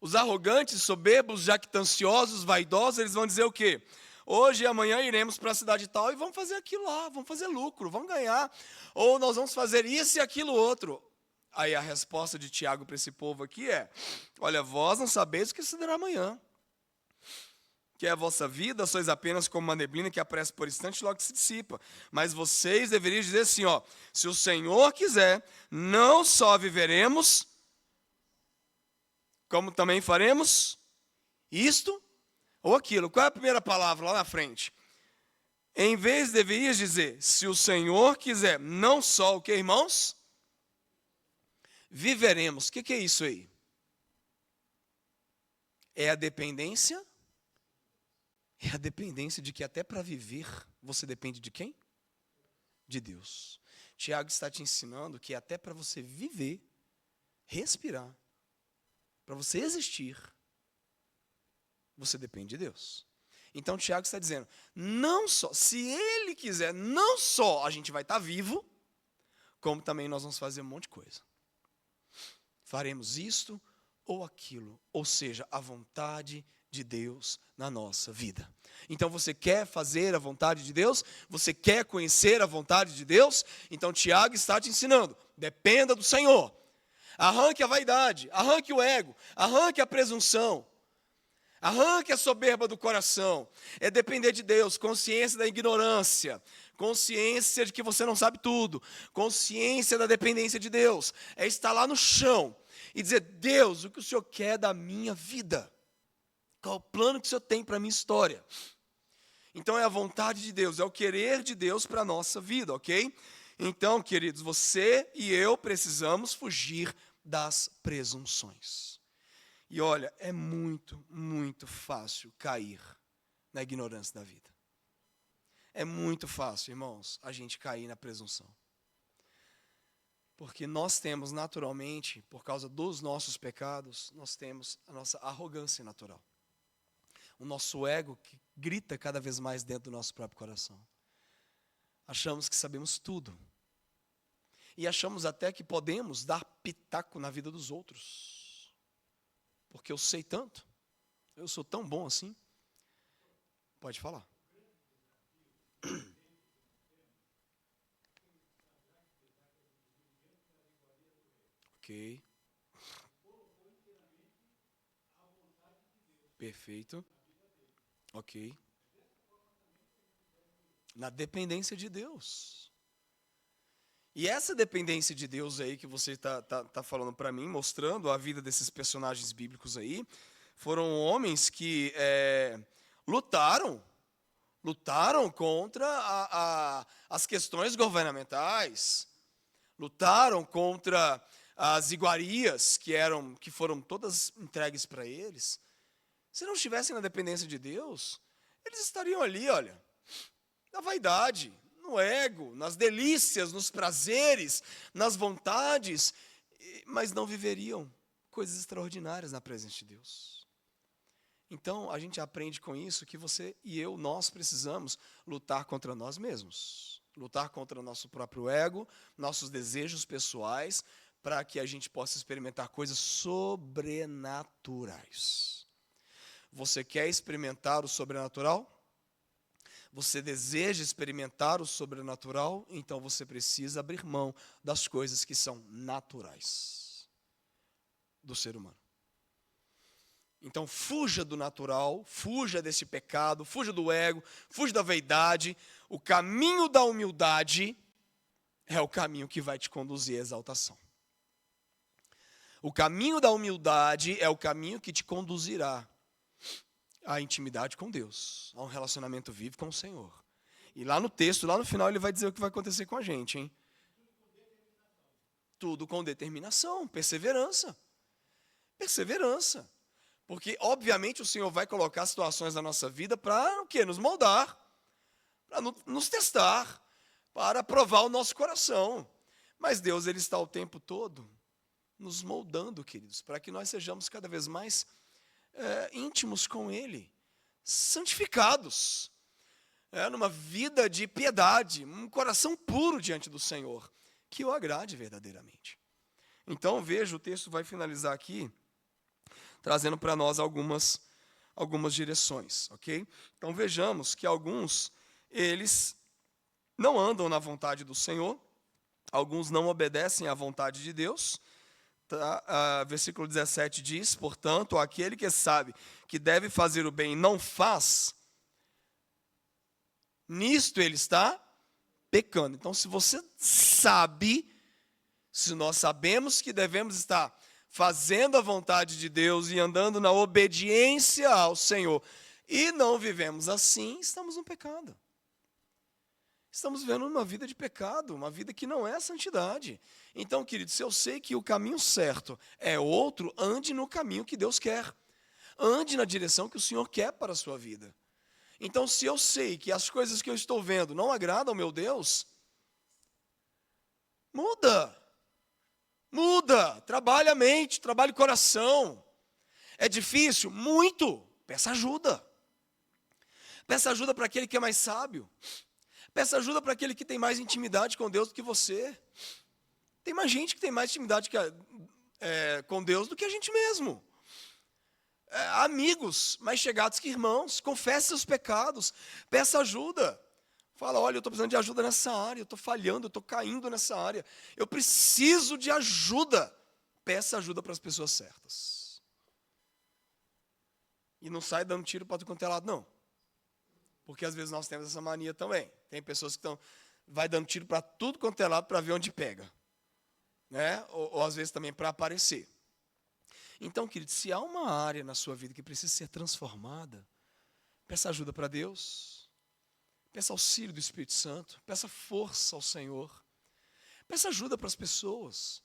Os arrogantes, soberbos, jactanciosos, vaidosos, eles vão dizer o quê? Hoje e amanhã iremos para a cidade tal e vamos fazer aquilo lá, vamos fazer lucro, vamos ganhar. Ou nós vamos fazer isso e aquilo outro. Aí a resposta de Tiago para esse povo aqui é, olha, vós não sabeis o que sucederá amanhã. Que é a vossa vida, sois apenas como uma neblina que aparece por instante e logo se dissipa. Mas vocês deveriam dizer assim, ó, se o Senhor quiser, não só viveremos, como também faremos isto ou aquilo. Qual é a primeira palavra lá na frente? Em vez, deverias dizer, se o Senhor quiser, não só o que, irmãos? Viveremos. O que é isso aí? É a dependência? É a dependência de que até para viver, você depende de quem? De Deus. Tiago está te ensinando que até para você viver, respirar, para você existir, você depende de Deus. Então Tiago está dizendo, não só, se Ele quiser, não só a gente vai estar vivo, como também nós vamos fazer um monte de coisa. Faremos isto ou aquilo, ou seja, a vontade de Deus na nossa vida. Então você quer fazer a vontade de Deus? Você quer conhecer a vontade de Deus? Então Tiago está te ensinando, dependa do Senhor. Arranque a vaidade, arranque o ego, arranque a presunção, arranque a soberba do coração. É depender de Deus, consciência da ignorância, consciência de que você não sabe tudo, consciência da dependência de Deus. É estar lá no chão e dizer: Deus, o que o Senhor quer da minha vida? Qual o plano que o Senhor tem para a minha história? Então é a vontade de Deus, é o querer de Deus para a nossa vida, ok? Então, queridos, você e eu precisamos fugir das presunções. E olha, é muito, muito fácil cair na ignorância da vida. É muito fácil, irmãos, a gente cair na presunção. Porque nós temos naturalmente, por causa dos nossos pecados, nós temos a nossa arrogância natural. O nosso ego que grita cada vez mais dentro do nosso próprio coração. Achamos que sabemos tudo. E achamos até que podemos dar pitaco na vida dos outros. Porque eu sei tanto. Eu sou tão bom assim. Pode falar. Ok. Perfeito. Ok. Na dependência de Deus. E essa dependência de Deus aí que você tá falando para mim, mostrando a vida desses personagens bíblicos aí, foram homens que lutaram contra as questões governamentais, lutaram contra as iguarias que foram todas entregues para eles. Se não estivessem na dependência de Deus, eles estariam ali, olha, na vaidade, no ego, nas delícias, nos prazeres, nas vontades, mas não viveriam coisas extraordinárias na presença de Deus. Então, a gente aprende com isso que você e eu, nós precisamos lutar contra nós mesmos, lutar contra o nosso próprio ego, nossos desejos pessoais, para que a gente possa experimentar coisas sobrenaturais. Você quer experimentar o sobrenatural? Você deseja experimentar o sobrenatural? Então você precisa abrir mão das coisas que são naturais do ser humano. Então fuja do natural, fuja desse pecado, fuja do ego, fuja da vaidade. O caminho da humildade é o caminho que vai te conduzir à exaltação. O caminho da humildade é o caminho que te conduzirá à intimidade com Deus, a um relacionamento vivo com o Senhor. E lá no texto, lá no final, ele vai dizer o que vai acontecer com a gente, hein? Tudo com determinação, perseverança. Perseverança. Porque, obviamente, o Senhor vai colocar situações na nossa vida para o quê? Nos moldar, para nos testar, para provar o nosso coração. Mas Deus, Ele está o tempo todo nos moldando, queridos, para que nós sejamos cada vez mais íntimos com Ele, santificados, numa vida de piedade, um coração puro diante do Senhor, que o agrade verdadeiramente. Então, veja, o texto vai finalizar aqui, trazendo para nós algumas direções, ok? Então, vejamos que alguns, eles não andam na vontade do Senhor, alguns não obedecem à vontade de Deus. Versículo 17 diz: portanto, aquele que sabe que deve fazer o bem e não faz, nisto ele está pecando. Então, se você sabe, se nós sabemos que devemos estar fazendo a vontade de Deus e andando na obediência ao Senhor, e não vivemos assim, estamos no pecado. Estamos vivendo uma vida de pecado, uma vida que não é santidade. Então, queridos, se eu sei que o caminho certo é outro, ande no caminho que Deus quer. Ande na direção que o Senhor quer para a sua vida. Então, se eu sei que as coisas que eu estou vendo não agradam ao meu Deus, muda. Muda. Trabalhe a mente, trabalhe o coração. É difícil? Muito. Peça ajuda. Peça ajuda para aquele que é mais sábio. Peça ajuda para aquele que tem mais intimidade com Deus do que você. Tem mais gente que tem mais intimidade com Deus do que a gente mesmo. Amigos mais chegados que irmãos. Confesse seus pecados. Peça ajuda. Fala, olha, eu estou precisando de ajuda nessa área. Eu estou falhando, eu estou caindo nessa área. Eu preciso de ajuda. peça ajuda para as pessoas certas. E não sai dando tiro para tudo quanto é lado, não. Porque às vezes nós temos essa mania também. Tem pessoas que vai dando tiro para tudo quanto é lado para ver onde pega. Né? Ou às vezes também para aparecer. Então, querido, se há uma área na sua vida que precisa ser transformada, peça ajuda para Deus, peça auxílio do Espírito Santo, peça força ao Senhor, peça ajuda para as pessoas,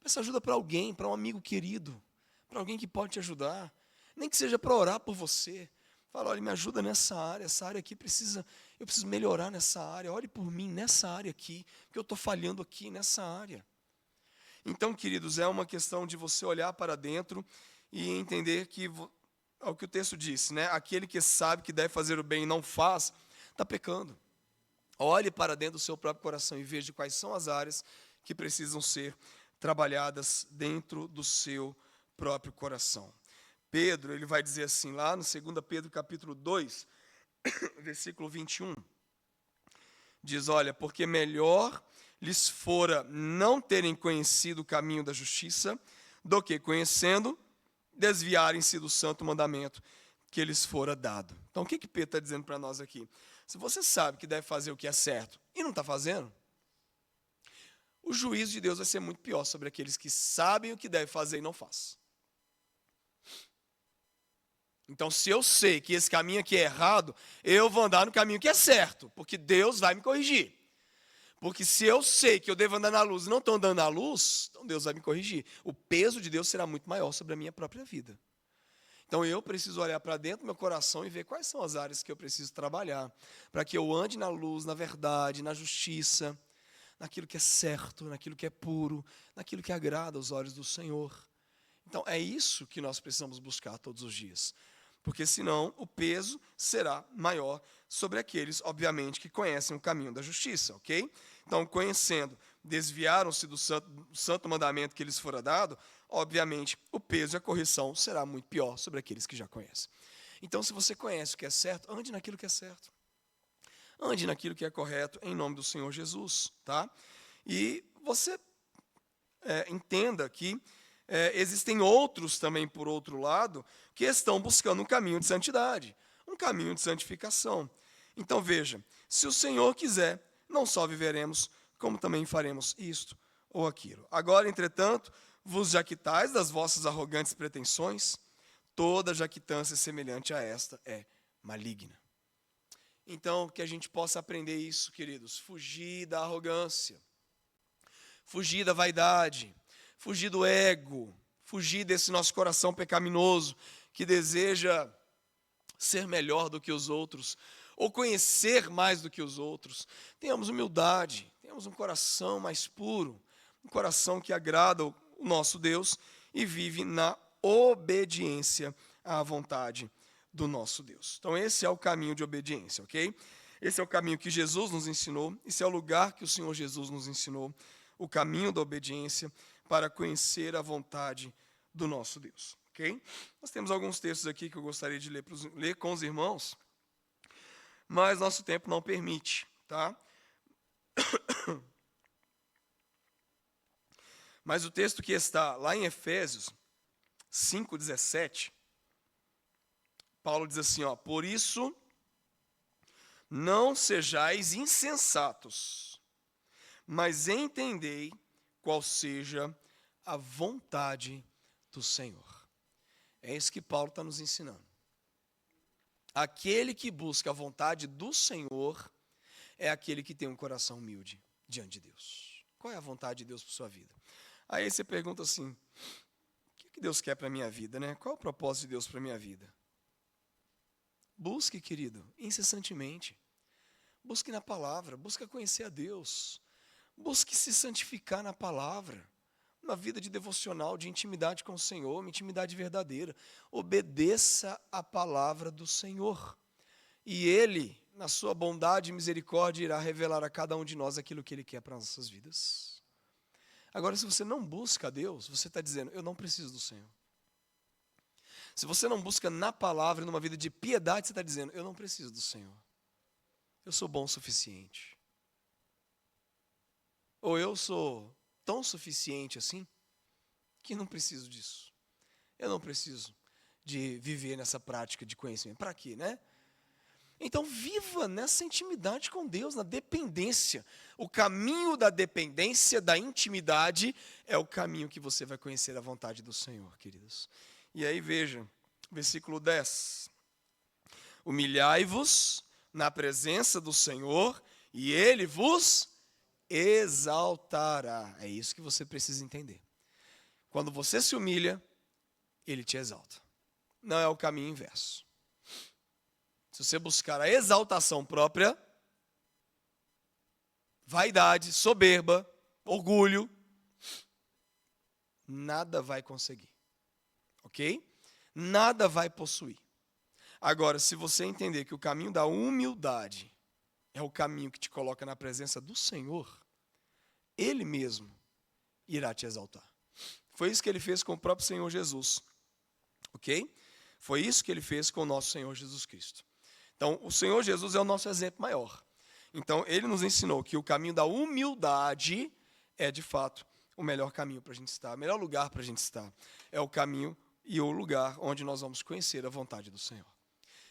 peça ajuda para alguém, para um amigo querido, para alguém que pode te ajudar, nem que seja para orar por você. Fala, olha, me ajuda nessa área, essa área aqui eu preciso melhorar nessa área, ore por mim nessa área aqui, que eu estou falhando aqui nessa área. Então, queridos, é uma questão de você olhar para dentro e entender que, é o que o texto disse, né? Aquele que sabe que deve fazer o bem e não faz, está pecando. Olhe para dentro do seu próprio coração e veja quais são as áreas que precisam ser trabalhadas dentro do seu próprio coração. Pedro, ele vai dizer assim, lá no 2 Pedro capítulo 2, versículo 21, diz, olha, porque melhor lhes fora não terem conhecido o caminho da justiça, do que conhecendo, desviarem-se do santo mandamento que lhes fora dado. Então, o que Pedro está dizendo para nós aqui? Se você sabe que deve fazer o que é certo e não está fazendo, o juízo de Deus vai ser muito pior sobre aqueles que sabem o que deve fazer e não faz. Então, se eu sei que esse caminho aqui é errado, eu vou andar no caminho que é certo, porque Deus vai me corrigir. Porque se eu sei que eu devo andar na luz e não estou andando na luz, então Deus vai me corrigir. O peso de Deus será muito maior sobre a minha própria vida. Então eu preciso olhar para dentro do meu coração e ver quais são as áreas que eu preciso trabalhar, para que eu ande na luz, na verdade, na justiça, naquilo que é certo, naquilo que é puro, naquilo que agrada aos olhos do Senhor. Então é isso que nós precisamos buscar todos os dias. Porque senão o peso será maior sobre aqueles, obviamente, que conhecem o caminho da justiça, ok? Então, conhecendo, desviaram-se do santo mandamento que lhes fora dado, obviamente, o peso e a correção será muito pior sobre aqueles que já conhecem. Então, se você conhece o que é certo, ande naquilo que é certo. Ande naquilo que é correto, em nome do Senhor Jesus, tá? E você entenda que existem outros também, por outro lado, que estão buscando um caminho de santidade, um caminho de santificação. Então veja, se o Senhor quiser, não só viveremos, como também faremos isto ou aquilo. Agora, entretanto, vos jactais das vossas arrogantes pretensões, toda jactância semelhante a esta é maligna. Então, que a gente possa aprender isso, queridos, fugir da arrogância, fugir da vaidade, fugir do ego, fugir desse nosso coração pecaminoso que deseja ser melhor do que os outros, ou conhecer mais do que os outros. Tenhamos humildade, tenhamos um coração mais puro, um coração que agrada o nosso Deus e vive na obediência à vontade do nosso Deus. Então esse é o caminho de obediência, ok? Esse é o caminho que Jesus nos ensinou, esse é o lugar que o Senhor Jesus nos ensinou, o caminho da obediência para conhecer a vontade do nosso Deus, ok? Nós temos alguns textos aqui que eu gostaria de ler com os irmãos, mas nosso tempo não permite, tá? Mas o texto que está lá em Efésios 5:17, Paulo diz assim, ó, por isso não sejais insensatos, mas entendei qual seja a vontade do Senhor. É isso que Paulo está nos ensinando. Aquele que busca a vontade do Senhor é aquele que tem um coração humilde diante de Deus. Qual é a vontade de Deus para a sua vida? Aí você pergunta assim, o que Deus quer para a minha vida, né? Qual é o propósito de Deus para a minha vida? Busque, querido, incessantemente. Busque na palavra, busque conhecer a Deus. Busque se santificar na palavra. Uma vida de devocional, de intimidade com o Senhor, uma intimidade verdadeira. Obedeça a palavra do Senhor. E Ele, na sua bondade e misericórdia, irá revelar a cada um de nós aquilo que Ele quer para as nossas vidas. Agora, se você não busca a Deus, você está dizendo, eu não preciso do Senhor. Se você não busca na palavra, numa vida de piedade, você está dizendo, eu não preciso do Senhor. Eu sou bom o suficiente. Ou eu sou tão suficiente assim, que não preciso disso. Eu não preciso de viver nessa prática de conhecimento. Para quê, né? Então, viva nessa intimidade com Deus, na dependência. O caminho da dependência, da intimidade, é o caminho que você vai conhecer a vontade do Senhor, queridos. E aí, veja, versículo 10. Humilhai-vos na presença do Senhor, e Ele vos exaltará. É isso que você precisa entender. Quando você se humilha, Ele te exalta. Não é o caminho inverso. Se você buscar a exaltação própria, vaidade, soberba, orgulho, nada vai conseguir. Ok? Nada vai possuir. Agora, se você entender que o caminho da humildade é o caminho que te coloca na presença do Senhor, Ele mesmo irá te exaltar. Foi isso que Ele fez com o próprio Senhor Jesus. Ok? Foi isso que Ele fez com o nosso Senhor Jesus Cristo. Então, o Senhor Jesus é o nosso exemplo maior. Então, Ele nos ensinou que o caminho da humildade é, de fato, o melhor caminho para a gente estar, o melhor lugar para a gente estar. É o caminho e o lugar onde nós vamos conhecer a vontade do Senhor.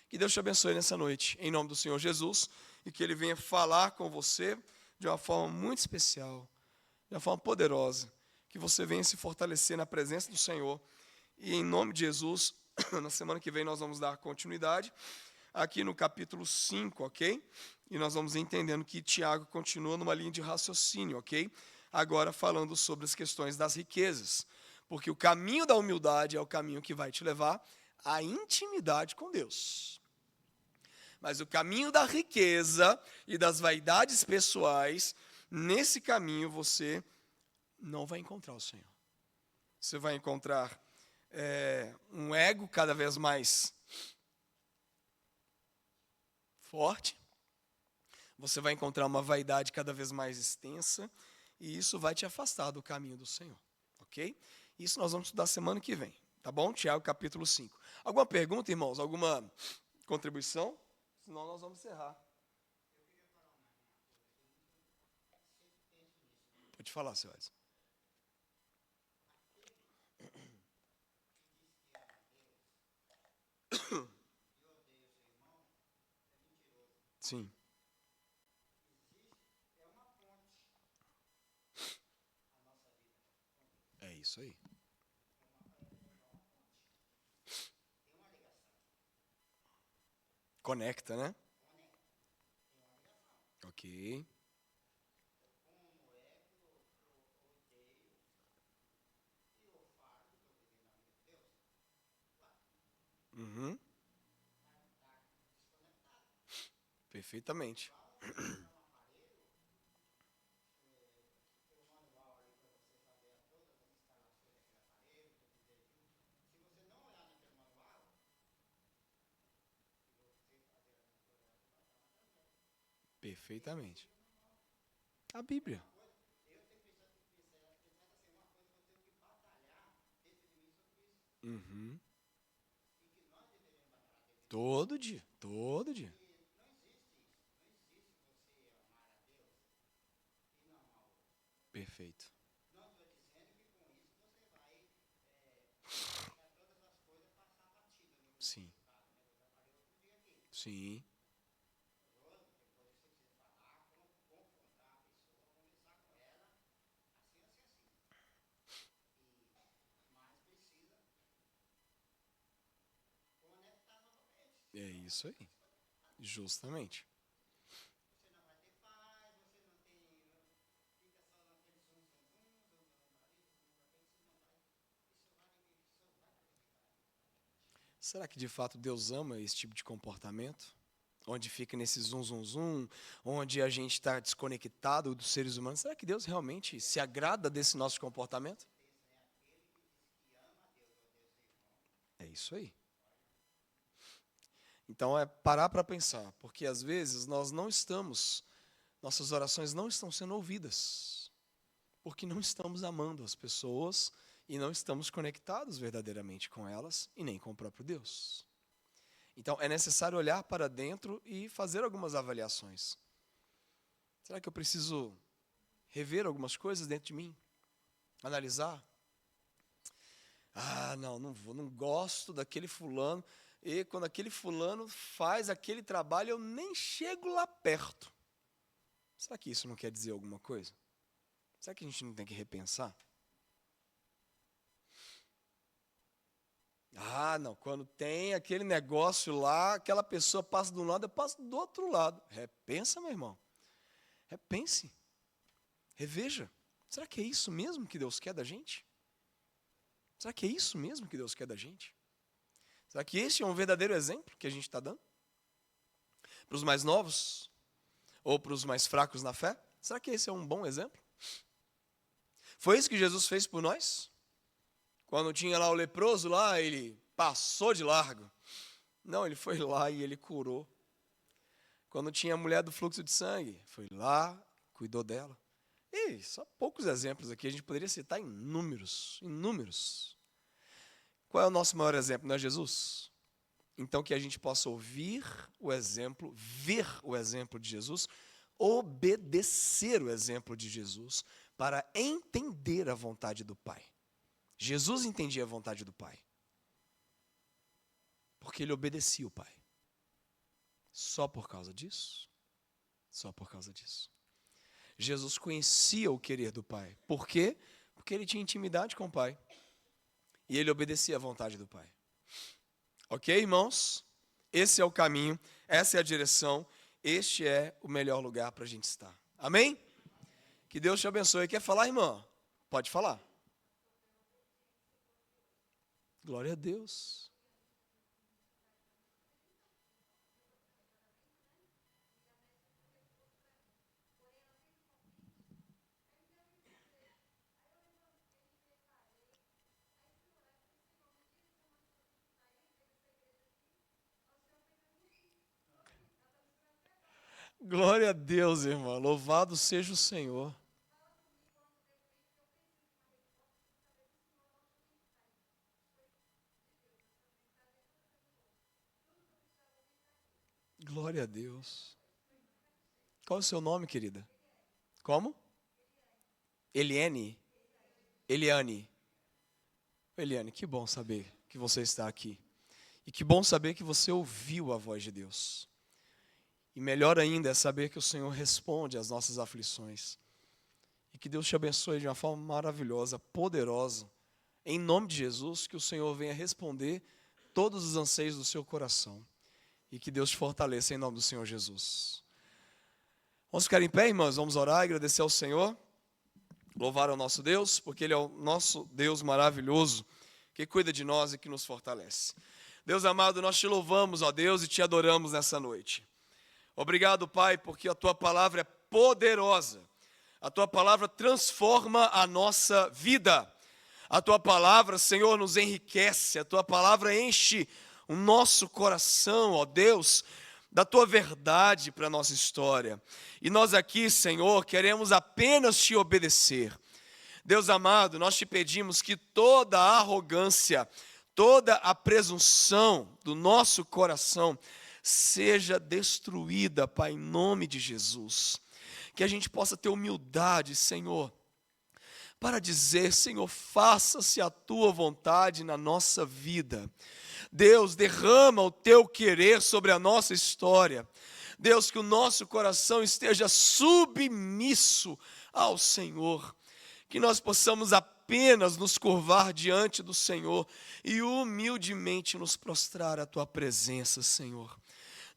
Que Deus te abençoe nessa noite, em nome do Senhor Jesus, e que Ele venha falar com você de uma forma muito especial, de uma forma poderosa, que você venha se fortalecer na presença do Senhor. E em nome de Jesus, na semana que vem nós vamos dar continuidade aqui no capítulo 5, ok? E nós vamos entendendo que Tiago continua numa linha de raciocínio, ok? Agora falando sobre as questões das riquezas, porque o caminho da humildade é o caminho que vai te levar à intimidade com Deus. Mas o caminho da riqueza e das vaidades pessoais, nesse caminho você não vai encontrar o Senhor. Você vai encontrar um ego cada vez mais forte, você vai encontrar uma vaidade cada vez mais extensa, e isso vai te afastar do caminho do Senhor, ok? Isso nós vamos estudar semana que vem, tá bom? Tiago capítulo 5. Alguma pergunta, irmãos? Alguma contribuição? Senão nós vamos encerrar. Pode falar, seu Edson. Sim. É isso aí. Conecta, né? Ok. Uhum. Perfeitamente. Perfeitamente. A Bíblia. Uhum. Todo dia, todo dia. Perfeito. Sim. Sim. É isso aí. Justamente. Será que de fato Deus ama esse tipo de comportamento? Onde fica nesse zum, zum, zum, onde a gente está desconectado dos seres humanos. Será que Deus realmente se agrada desse nosso comportamento? É isso aí. Então é parar para pensar, porque às vezes nossas orações não estão sendo ouvidas, porque não estamos amando as pessoas e não estamos conectados verdadeiramente com elas e nem com o próprio Deus. Então é necessário olhar para dentro e fazer algumas avaliações. Será que eu preciso rever algumas coisas dentro de mim? Analisar? Ah, não vou, não gosto daquele fulano. E quando aquele fulano faz aquele trabalho, eu nem chego lá perto. Será que isso não quer dizer alguma coisa? Será que a gente não tem que repensar? Ah, não, quando tem aquele negócio lá, aquela pessoa passa de um lado, eu passo do outro lado. Repensa, meu irmão. Repense. Reveja. Será que é isso mesmo que Deus quer da gente? Será que é isso mesmo que Deus quer da gente? Será que esse é um verdadeiro exemplo que a gente está dando? Para os mais novos? Ou para os mais fracos na fé? Será que esse é um bom exemplo? Foi isso que Jesus fez por nós? Quando tinha lá o leproso lá, ele passou de largo. Não, ele foi lá e ele curou. Quando tinha a mulher do fluxo de sangue, foi lá, cuidou dela. E só poucos exemplos aqui, a gente poderia citar inúmeros. Qual é o nosso maior exemplo? Não é Jesus? Então que a gente possa ouvir o exemplo, ver o exemplo de Jesus, obedecer o exemplo de Jesus, para entender a vontade do Pai. Jesus entendia a vontade do Pai, porque ele obedecia o Pai. Só por causa disso? Só por causa disso. Jesus conhecia o querer do Pai. Por quê? Porque ele tinha intimidade com o Pai. E ele obedecia à vontade do Pai. Ok, irmãos? Esse é o caminho, essa é a direção, este é o melhor lugar para a gente estar. Amém? Que Deus te abençoe. Quer falar, irmã? Pode falar. Glória a Deus. Glória a Deus, irmã. Louvado seja o Senhor. Glória a Deus. Qual é o seu nome, querida? Como? Eliane. Eliane. Eliane, que bom saber que você está aqui. E que bom saber que você ouviu a voz de Deus. E melhor ainda é saber que o Senhor responde às nossas aflições. E que Deus te abençoe de uma forma maravilhosa, poderosa. Em nome de Jesus, que o Senhor venha responder todos os anseios do seu coração. E que Deus te fortaleça em nome do Senhor Jesus. Vamos ficar em pé, irmãos? Vamos orar e agradecer ao Senhor. Louvar ao nosso Deus, porque Ele é o nosso Deus maravilhoso, que cuida de nós e que nos fortalece. Deus amado, nós te louvamos, ó Deus, e te adoramos nessa noite. Obrigado, Pai, porque a Tua palavra é poderosa. A Tua palavra transforma a nossa vida. A Tua palavra, Senhor, nos enriquece. A Tua palavra enche o nosso coração, ó Deus, da Tua verdade para a nossa história. E nós aqui, Senhor, queremos apenas Te obedecer. Deus amado, nós Te pedimos que toda a arrogância, toda a presunção do nosso coração seja destruída, Pai, em nome de Jesus. Que a gente possa ter humildade, Senhor, para dizer, Senhor, faça-se a Tua vontade na nossa vida. Deus, derrama o Teu querer sobre a nossa história. Deus, que o nosso coração esteja submisso ao Senhor. Que nós possamos apenas nos curvar diante do Senhor e humildemente nos prostrar à Tua presença, Senhor.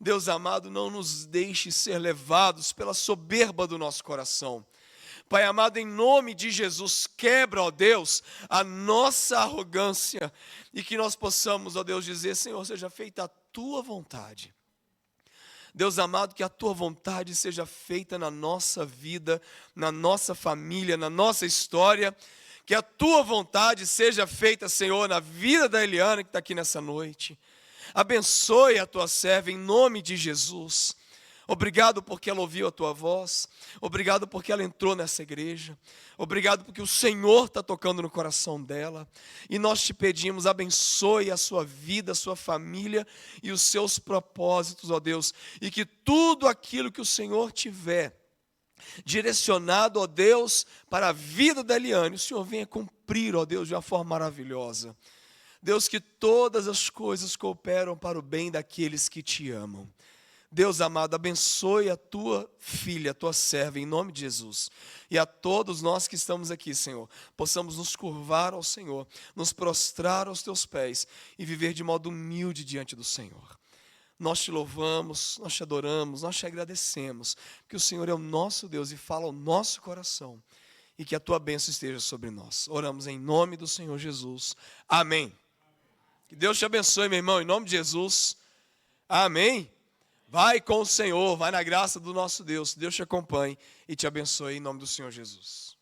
Deus amado, não nos deixe ser levados pela soberba do nosso coração. Pai amado, em nome de Jesus, quebra, ó Deus, a nossa arrogância e que nós possamos, ó Deus, dizer, Senhor, seja feita a Tua vontade. Deus amado, que a Tua vontade seja feita na nossa vida, na nossa família, na nossa história, que a Tua vontade seja feita, Senhor, na vida da Eliana que está aqui nessa noite. Abençoe a Tua serva em nome de Jesus. Obrigado porque ela ouviu a Tua voz. Obrigado porque ela entrou nessa igreja. Obrigado porque o Senhor está tocando no coração dela. E nós Te pedimos, abençoe a sua vida, a sua família e os seus propósitos, ó Deus. E que tudo aquilo que o Senhor tiver direcionado, ó Deus, para a vida da Eliane. O Senhor venha cumprir, ó Deus, de uma forma maravilhosa. Deus, que todas as coisas cooperam para o bem daqueles que te amam. Deus amado, abençoe a tua filha, a tua serva, em nome de Jesus. E a todos nós que estamos aqui, Senhor, possamos nos curvar ao Senhor, nos prostrar aos teus pés e viver de modo humilde diante do Senhor. Nós te louvamos, nós te adoramos, nós te agradecemos, que o Senhor é o nosso Deus e fala ao nosso coração, e que a tua bênção esteja sobre nós. Oramos em nome do Senhor Jesus. Amém. Que Deus te abençoe, meu irmão, em nome de Jesus. Amém. Vai com o Senhor, vai na graça do nosso Deus. Deus te acompanhe e te abençoe em nome do Senhor Jesus.